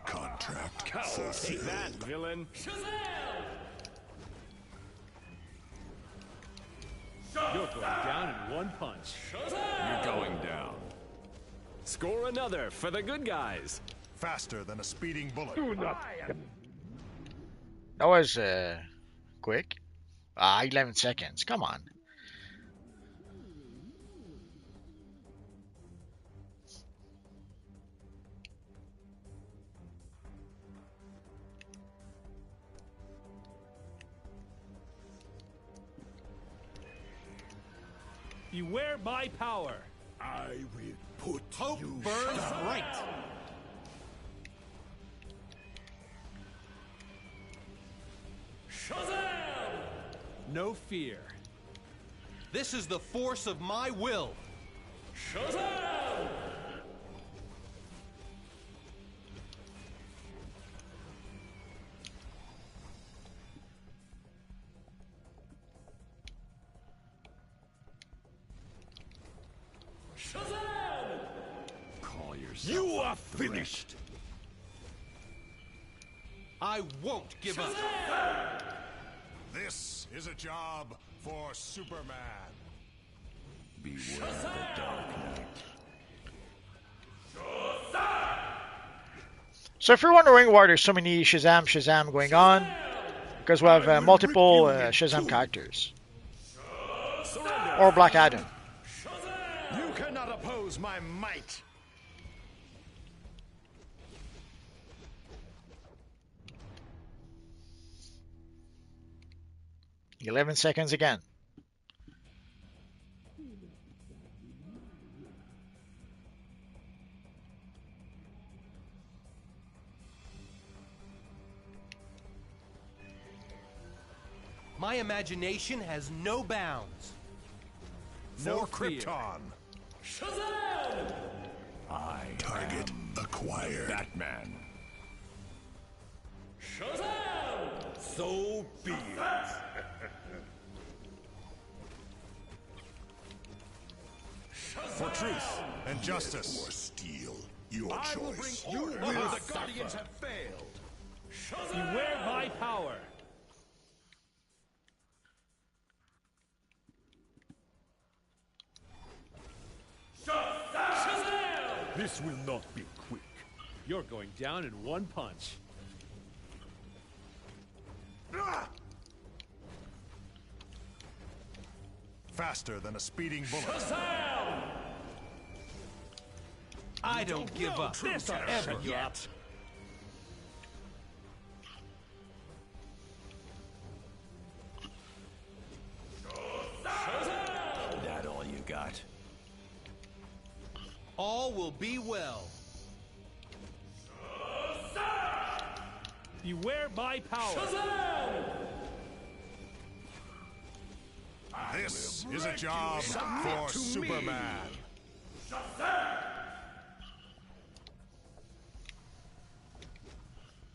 Contract Take that, villain. You're going down in one punch. You're going down. Score another for the good guys. faster than a speeding bullet. Do not. That was quick. 11 seconds. Come on. Beware my power. I will put Hope you burns down. bright. Shazam! No fear. This is the force of my will. Shazam! yourself. You are finished. I won't give up. This is a job for Superman. Beware the Dark Knight. So if you're wondering why there's so many Shazam going on, because we have multiple Shazam characters. Or Black Adam. You cannot oppose my might. "11 seconds again. My imagination has no bounds. For No fear. Krypton. I Target acquired. Batman. So be it. For truth and justice. Or steel. Your I will choice. bring you Will will the Guardians have failed? Beware my power. This will not be quick. You're going down in one punch. Faster than a speeding bullet. I don't give up. Ever yet. That all you got? All will be well. Beware my power. This is a job for Superman.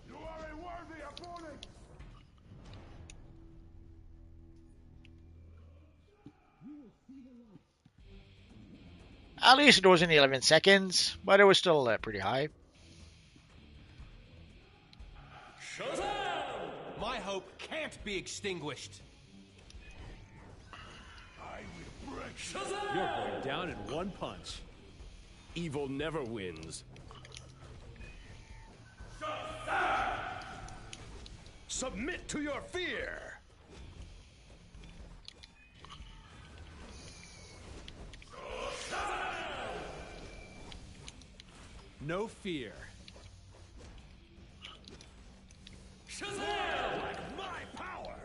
You are a worthy opponent. At least it wasn't 11 seconds, but it was still pretty high. My hope can't be extinguished. You're going down in one punch. Evil never wins. Submit to your fear. No fear. Like my power.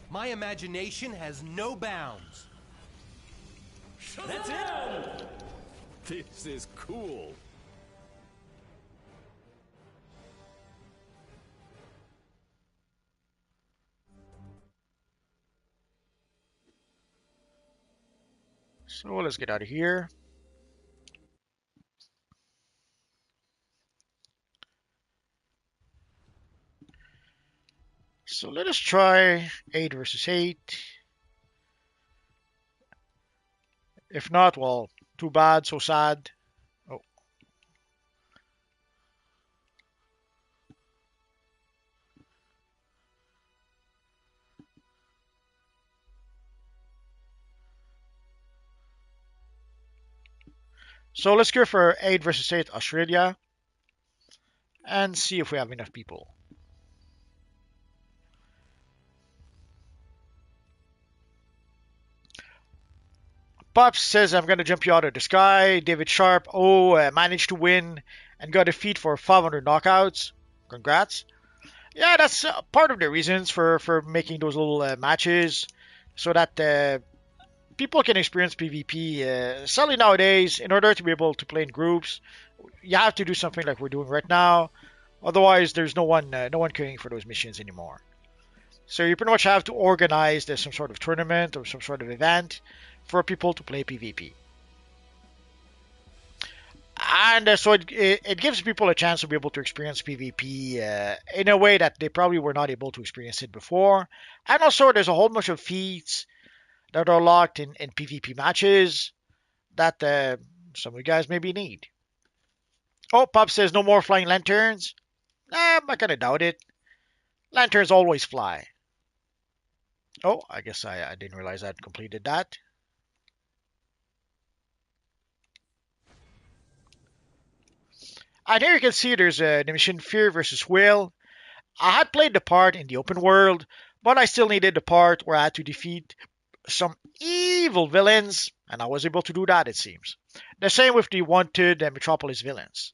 My imagination has no bounds. That's it. This is cool. So let's get out of here. So let us try 8 versus 8. If not, well, too bad, so sad. Oh. So let's go for 8 versus 8 Australia and see if we have enough people. Pops says, I'm going to jump you out of the sky. David Sharp, managed to win and got a feat for 500 knockouts. Congrats. Yeah, that's part of the reasons for making those little matches so that people can experience PvP. Sadly nowadays, in order to be able to play in groups, you have to do something like we're doing right now. Otherwise, there's no one caring for those missions anymore. So you pretty much have to organize some sort of tournament or some sort of event for people to play PvP. And so it gives people a chance to be able to experience PvP in a way that they probably were not able to experience it before. And also there's a whole bunch of feats that are locked in PvP matches that some of you guys maybe need. Oh, Pop says no more flying lanterns. I kind of doubt it. Lanterns always fly. Oh, I guess I didn't realize I'd completed that. And here you can see there's the mission Fear versus Will. I had played the part in the open world, but I still needed the part where I had to defeat some evil villains, and I was able to do that, it seems. The same with the Wanted and Metropolis villains.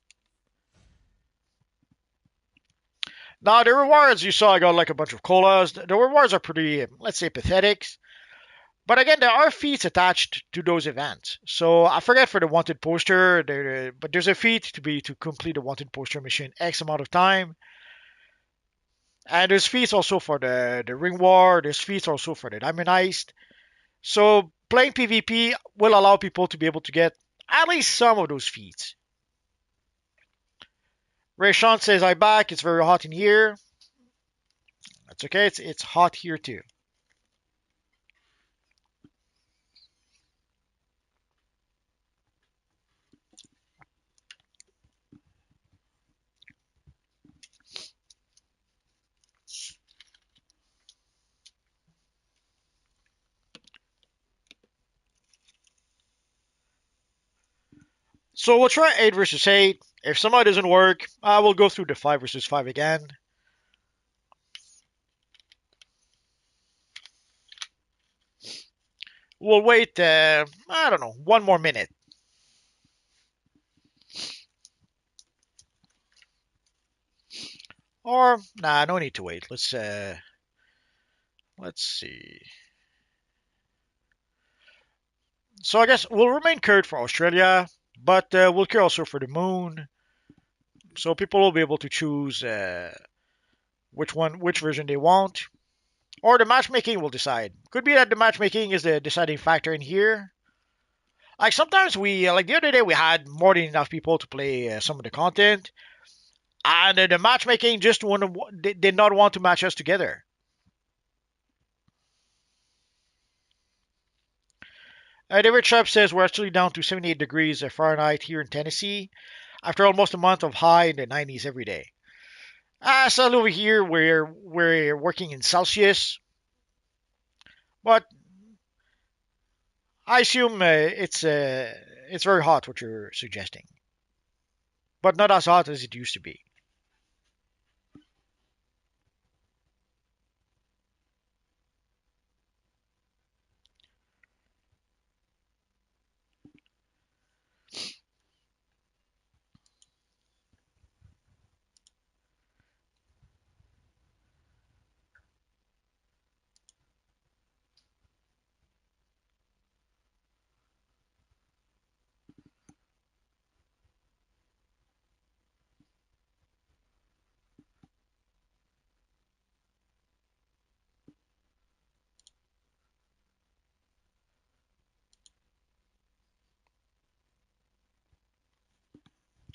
Now, the rewards you saw, I got like a bunch of colas. The rewards are pretty, let's say, pathetic. But again, there are feats attached to those events. So I forget for the wanted poster, but there's a feat to complete the wanted poster mission X amount of time. And there's feats also for the ring war. There's feats also for the diamond heist. So playing PvP will allow people to be able to get at least some of those feats. Ray Sean says, "I'm back. It's very hot in here." That's okay. It's hot here too. So we'll try 8 versus 8. If somehow doesn't work, I will go through the 5 versus 5 again. We'll wait, I don't know, one more minute. Or, nah, no need to wait. Let's see. So I guess we'll remain curd for Australia, but we'll care also for the moon. So people will be able to choose which version they want. Or the matchmaking will decide. Could be that the matchmaking is the deciding factor in here. Like sometimes like the other day, we had more than enough people to play some of the content, and the matchmaking just did not want to match us together. David Sharp says we're actually down to 78 degrees Fahrenheit here in Tennessee after almost a month of high in the 90s every day. So over here we're working in Celsius, but I assume it's very hot what you're suggesting, but not as hot as it used to be.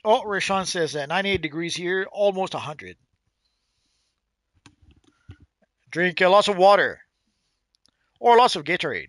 Oh, Rashawn says 98 degrees here, almost 100. Drink lots of water or lots of Gatorade.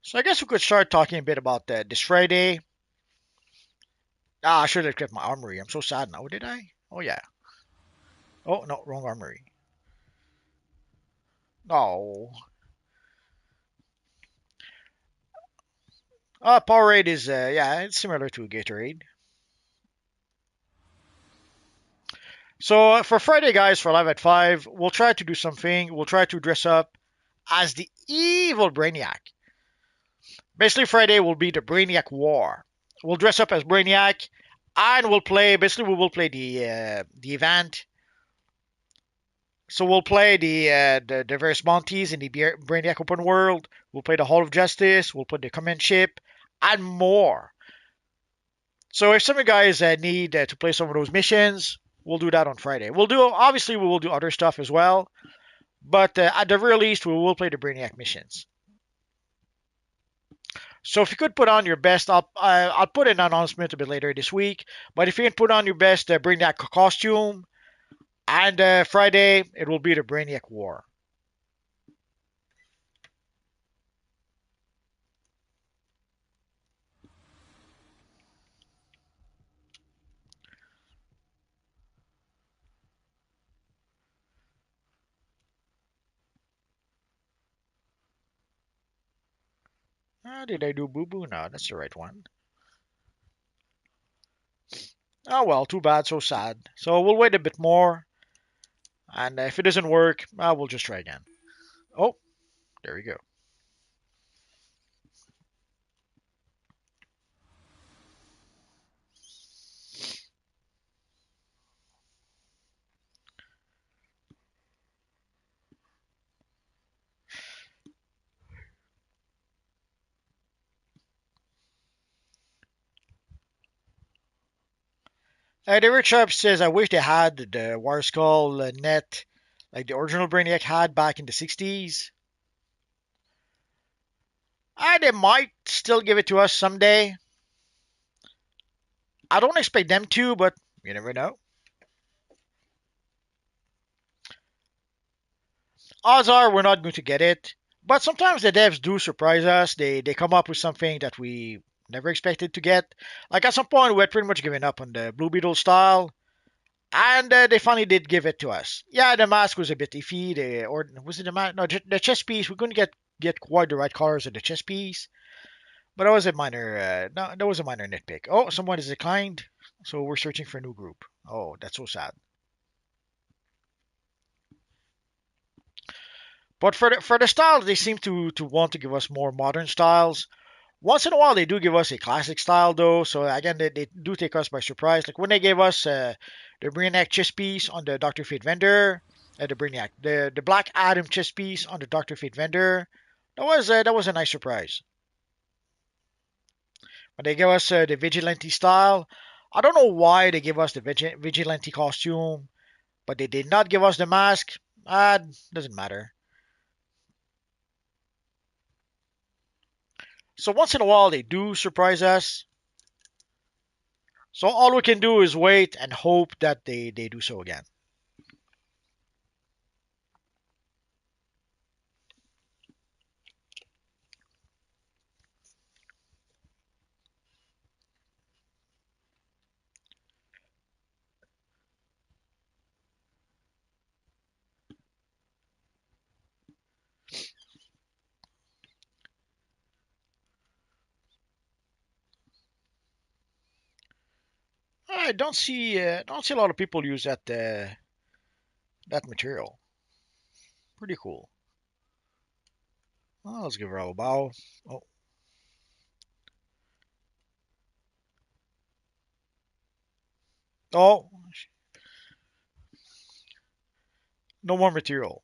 So I guess we could start talking a bit about this Friday. I should have kept my armory. I'm so sad now. Did I? Oh yeah. Oh no, wrong armory. No. Powerade is yeah, it's similar to Gatorade. So for Friday, guys, for Live at 5, we'll try to do something. We'll try to dress up as the evil Brainiac. Basically, Friday will be the Brainiac War. We'll dress up as Brainiac, and we'll play. Basically, we will play the event. So we'll play the various bounties in the Brainiac open world. We'll play the Hall of Justice. We'll play the command ship, and more. So if some of you guys need to play some of those missions, We'll do that on Friday. Obviously we will do other stuff as well, but at the very least we will play the Brainiac missions. So if you could put on your best, I'll put an announcement a bit later this week. But if you can put on your best Brainiac costume, and Friday it will be the Brainiac War. Did I do boo boo? No, that's the right one. Oh well, too bad, so sad. So we'll wait a bit more, and if it doesn't work, we'll just try again. Oh, there we go. David Sharp says, I wish they had the War Skull net like the original Brainiac had back in the 60s. They might still give it to us someday. I don't expect them to, but you never know. Odds are we're not going to get it. But sometimes the devs do surprise us. They come up with something that we never expected to get. Like at some point we had pretty much given up on the Blue Beetle style. And they finally did give it to us. Yeah, the mask was a bit iffy. Or was it the mask? No, the chest piece. We couldn't get quite the right colors of the chest piece. But that was a minor. No, that was a minor nitpick. Oh, someone has declined, so we're searching for a new group. Oh, that's so sad. But for the styles, they seem to want to give us more modern styles. Once in a while, they do give us a classic style, though. So again, they do take us by surprise. Like when they gave us the Brainiac chest piece on the Doctor Fate vendor, the Black Adam chest piece on the Doctor Fate vendor. That was a nice surprise. When they gave us the Vigilante style, I don't know why they gave us the Vigilante costume, but they did not give us the mask. Doesn't matter. So once in a while, they do surprise us. So all we can do is wait and hope that they do so again. I don't see a lot of people use that material. Pretty cool. Well, let's give her a bow. Oh, oh, no more material.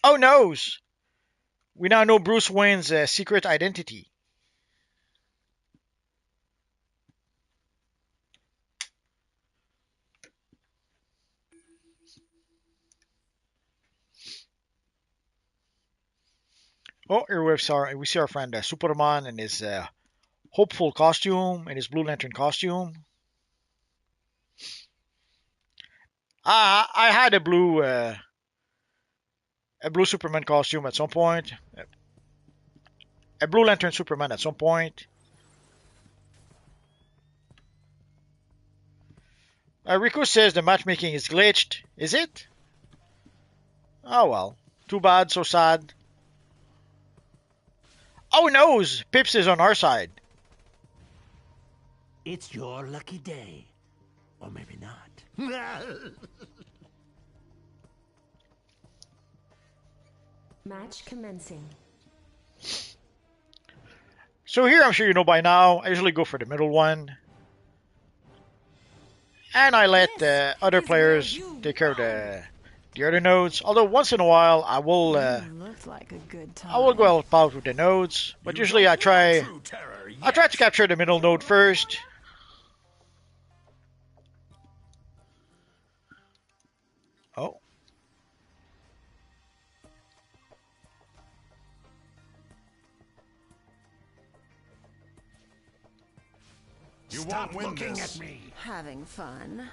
Oh noes! We now know Bruce Wayne's secret identity. Oh, here we see our friend Superman in his hopeful costume, in his Blue Lantern costume. I had a blue Superman costume at some point. A Blue Lantern Superman at some point. Riku says the matchmaking is glitched. Is it? Oh well. Too bad, so sad. Oh noes! Pips is on our side. It's your lucky day. Or maybe not. Match commencing. So here, I'm sure you know by now, I usually go for the middle one. And I let other players take care of the the other nodes. Although once in a while I will Looks like a good time. I will go help out with the nodes, but usually I try to capture the middle node first. Oh. You Stop won't win looking this. at me. Having fun.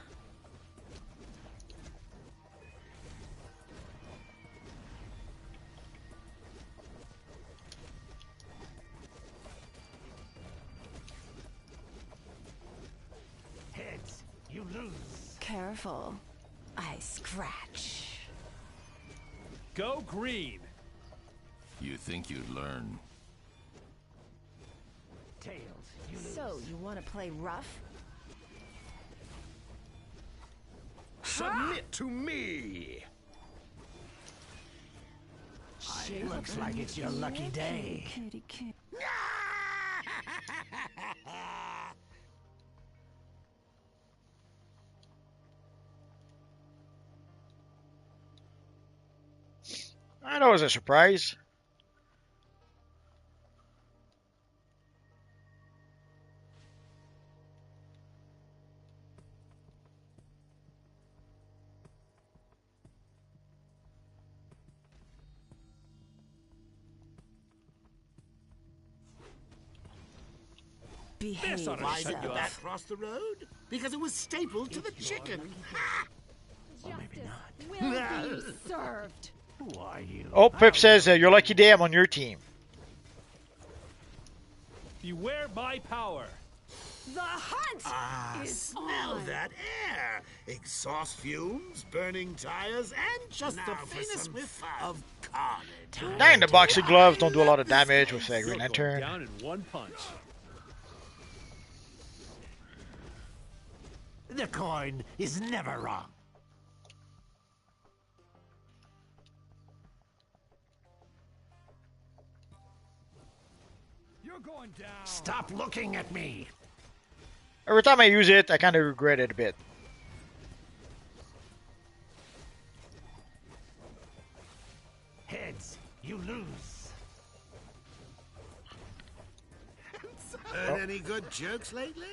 Heads, you lose. Careful. I scratch. Go green. You think you'd learn? Tails, you lose. So, you want to play rough? Submit to me. Looks like it's your lucky day. Kitty, kitty. That was a surprise. Behave This ought to shut you yourself. up. Across the road? Because it was stapled to the chicken. Will be served. Who are you? Oh, Pip says you're lucky day I'm on your team. Beware my power. The hunt is Smell on. that air! Exhaust fumes, burning tires, and just the faintest whiff of carnage. Dang, the boxing gloves don't do a lot of damage with Green You're going Lantern. down in one punch. The coin is never wrong. You're going down. Stop looking at me. Every time I use it, I kind of regret it a bit. Heads, you lose. Heard any good jokes lately?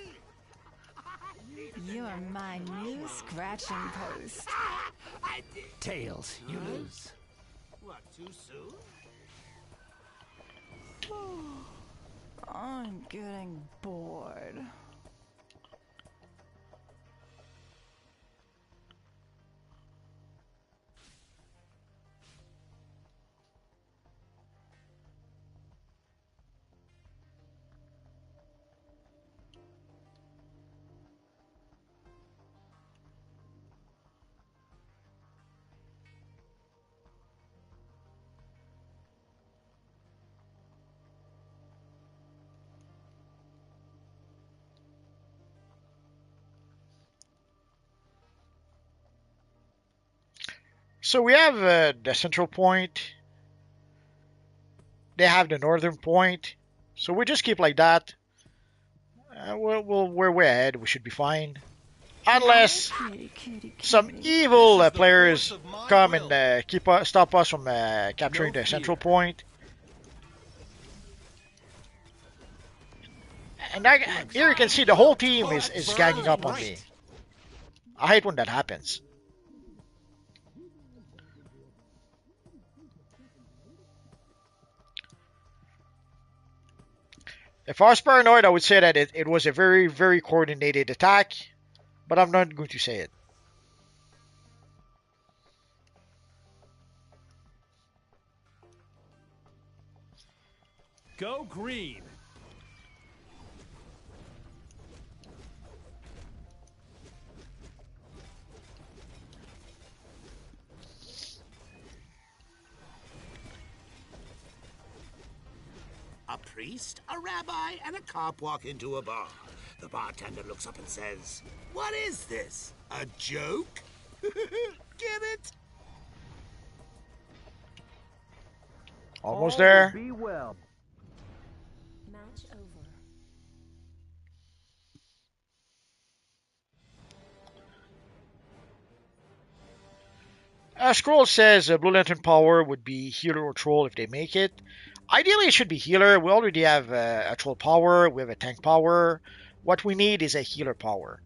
You're my new scratching post. Tails, you lose. What, too soon? I'm getting bored. So we have the central point. They have the northern point. So we just keep like that. We're way ahead. We should be fine. Unless Kitty, kitty, some kitty. evil This is the players force of my come will. and stop us from capturing No the central fear. point. And here you can see the whole team is ganging up on me. I hate when that happens. If I was paranoid, I would say that it was a very, very coordinated attack, but I'm not going to say it. Go green. A priest, a rabbi, and a cop walk into a bar. The bartender looks up and says, "What is this? A joke?" Get it? Almost there. Be well. Match over. Scroll says Blue Lantern power would be healer or troll if they make it. Ideally, it should be healer. We already have a troll power. We have a tank power. What we need is a healer power.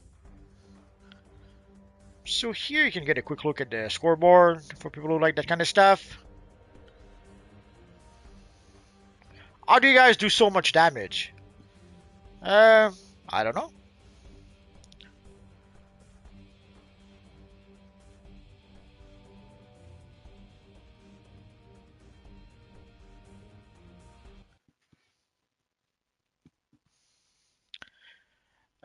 So here you can get a quick look at the scoreboard for people who like that kind of stuff. How do you guys do so much damage? I don't know.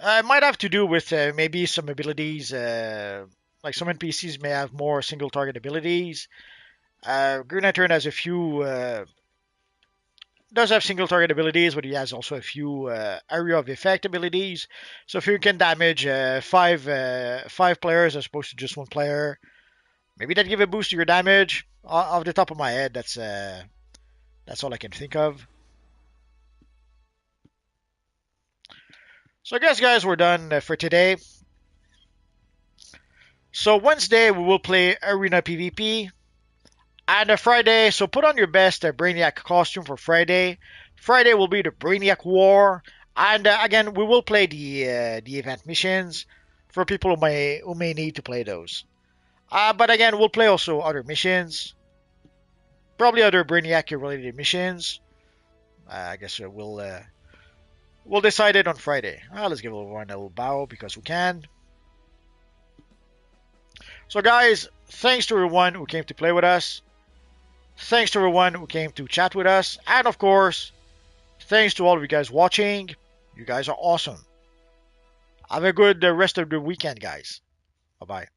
It might have to do with maybe some abilities. Like some NPCs may have more single target abilities. Green Lantern has a few. Does have single target abilities, but he has also a few area of effect abilities. So if you can damage five players as opposed to just one player, maybe that give a boost to your damage. Off the top of my head, that's all I can think of. So I guess, guys, we're done for today. So Wednesday we will play Arena PvP. And Friday, so put on your best Brainiac costume for Friday. Friday will be the Brainiac War, and again we will play the event missions for people who may need to play those. But again, we'll play also other missions, probably other Brainiac related missions. I guess we'll decide it on Friday. Let's give everyone a little bow because we can. So guys, thanks to everyone who came to play with us. Thanks to everyone who came to chat with us. And of course, thanks to all of you guys watching. You guys are awesome. Have a good rest of the weekend, guys. Bye-bye.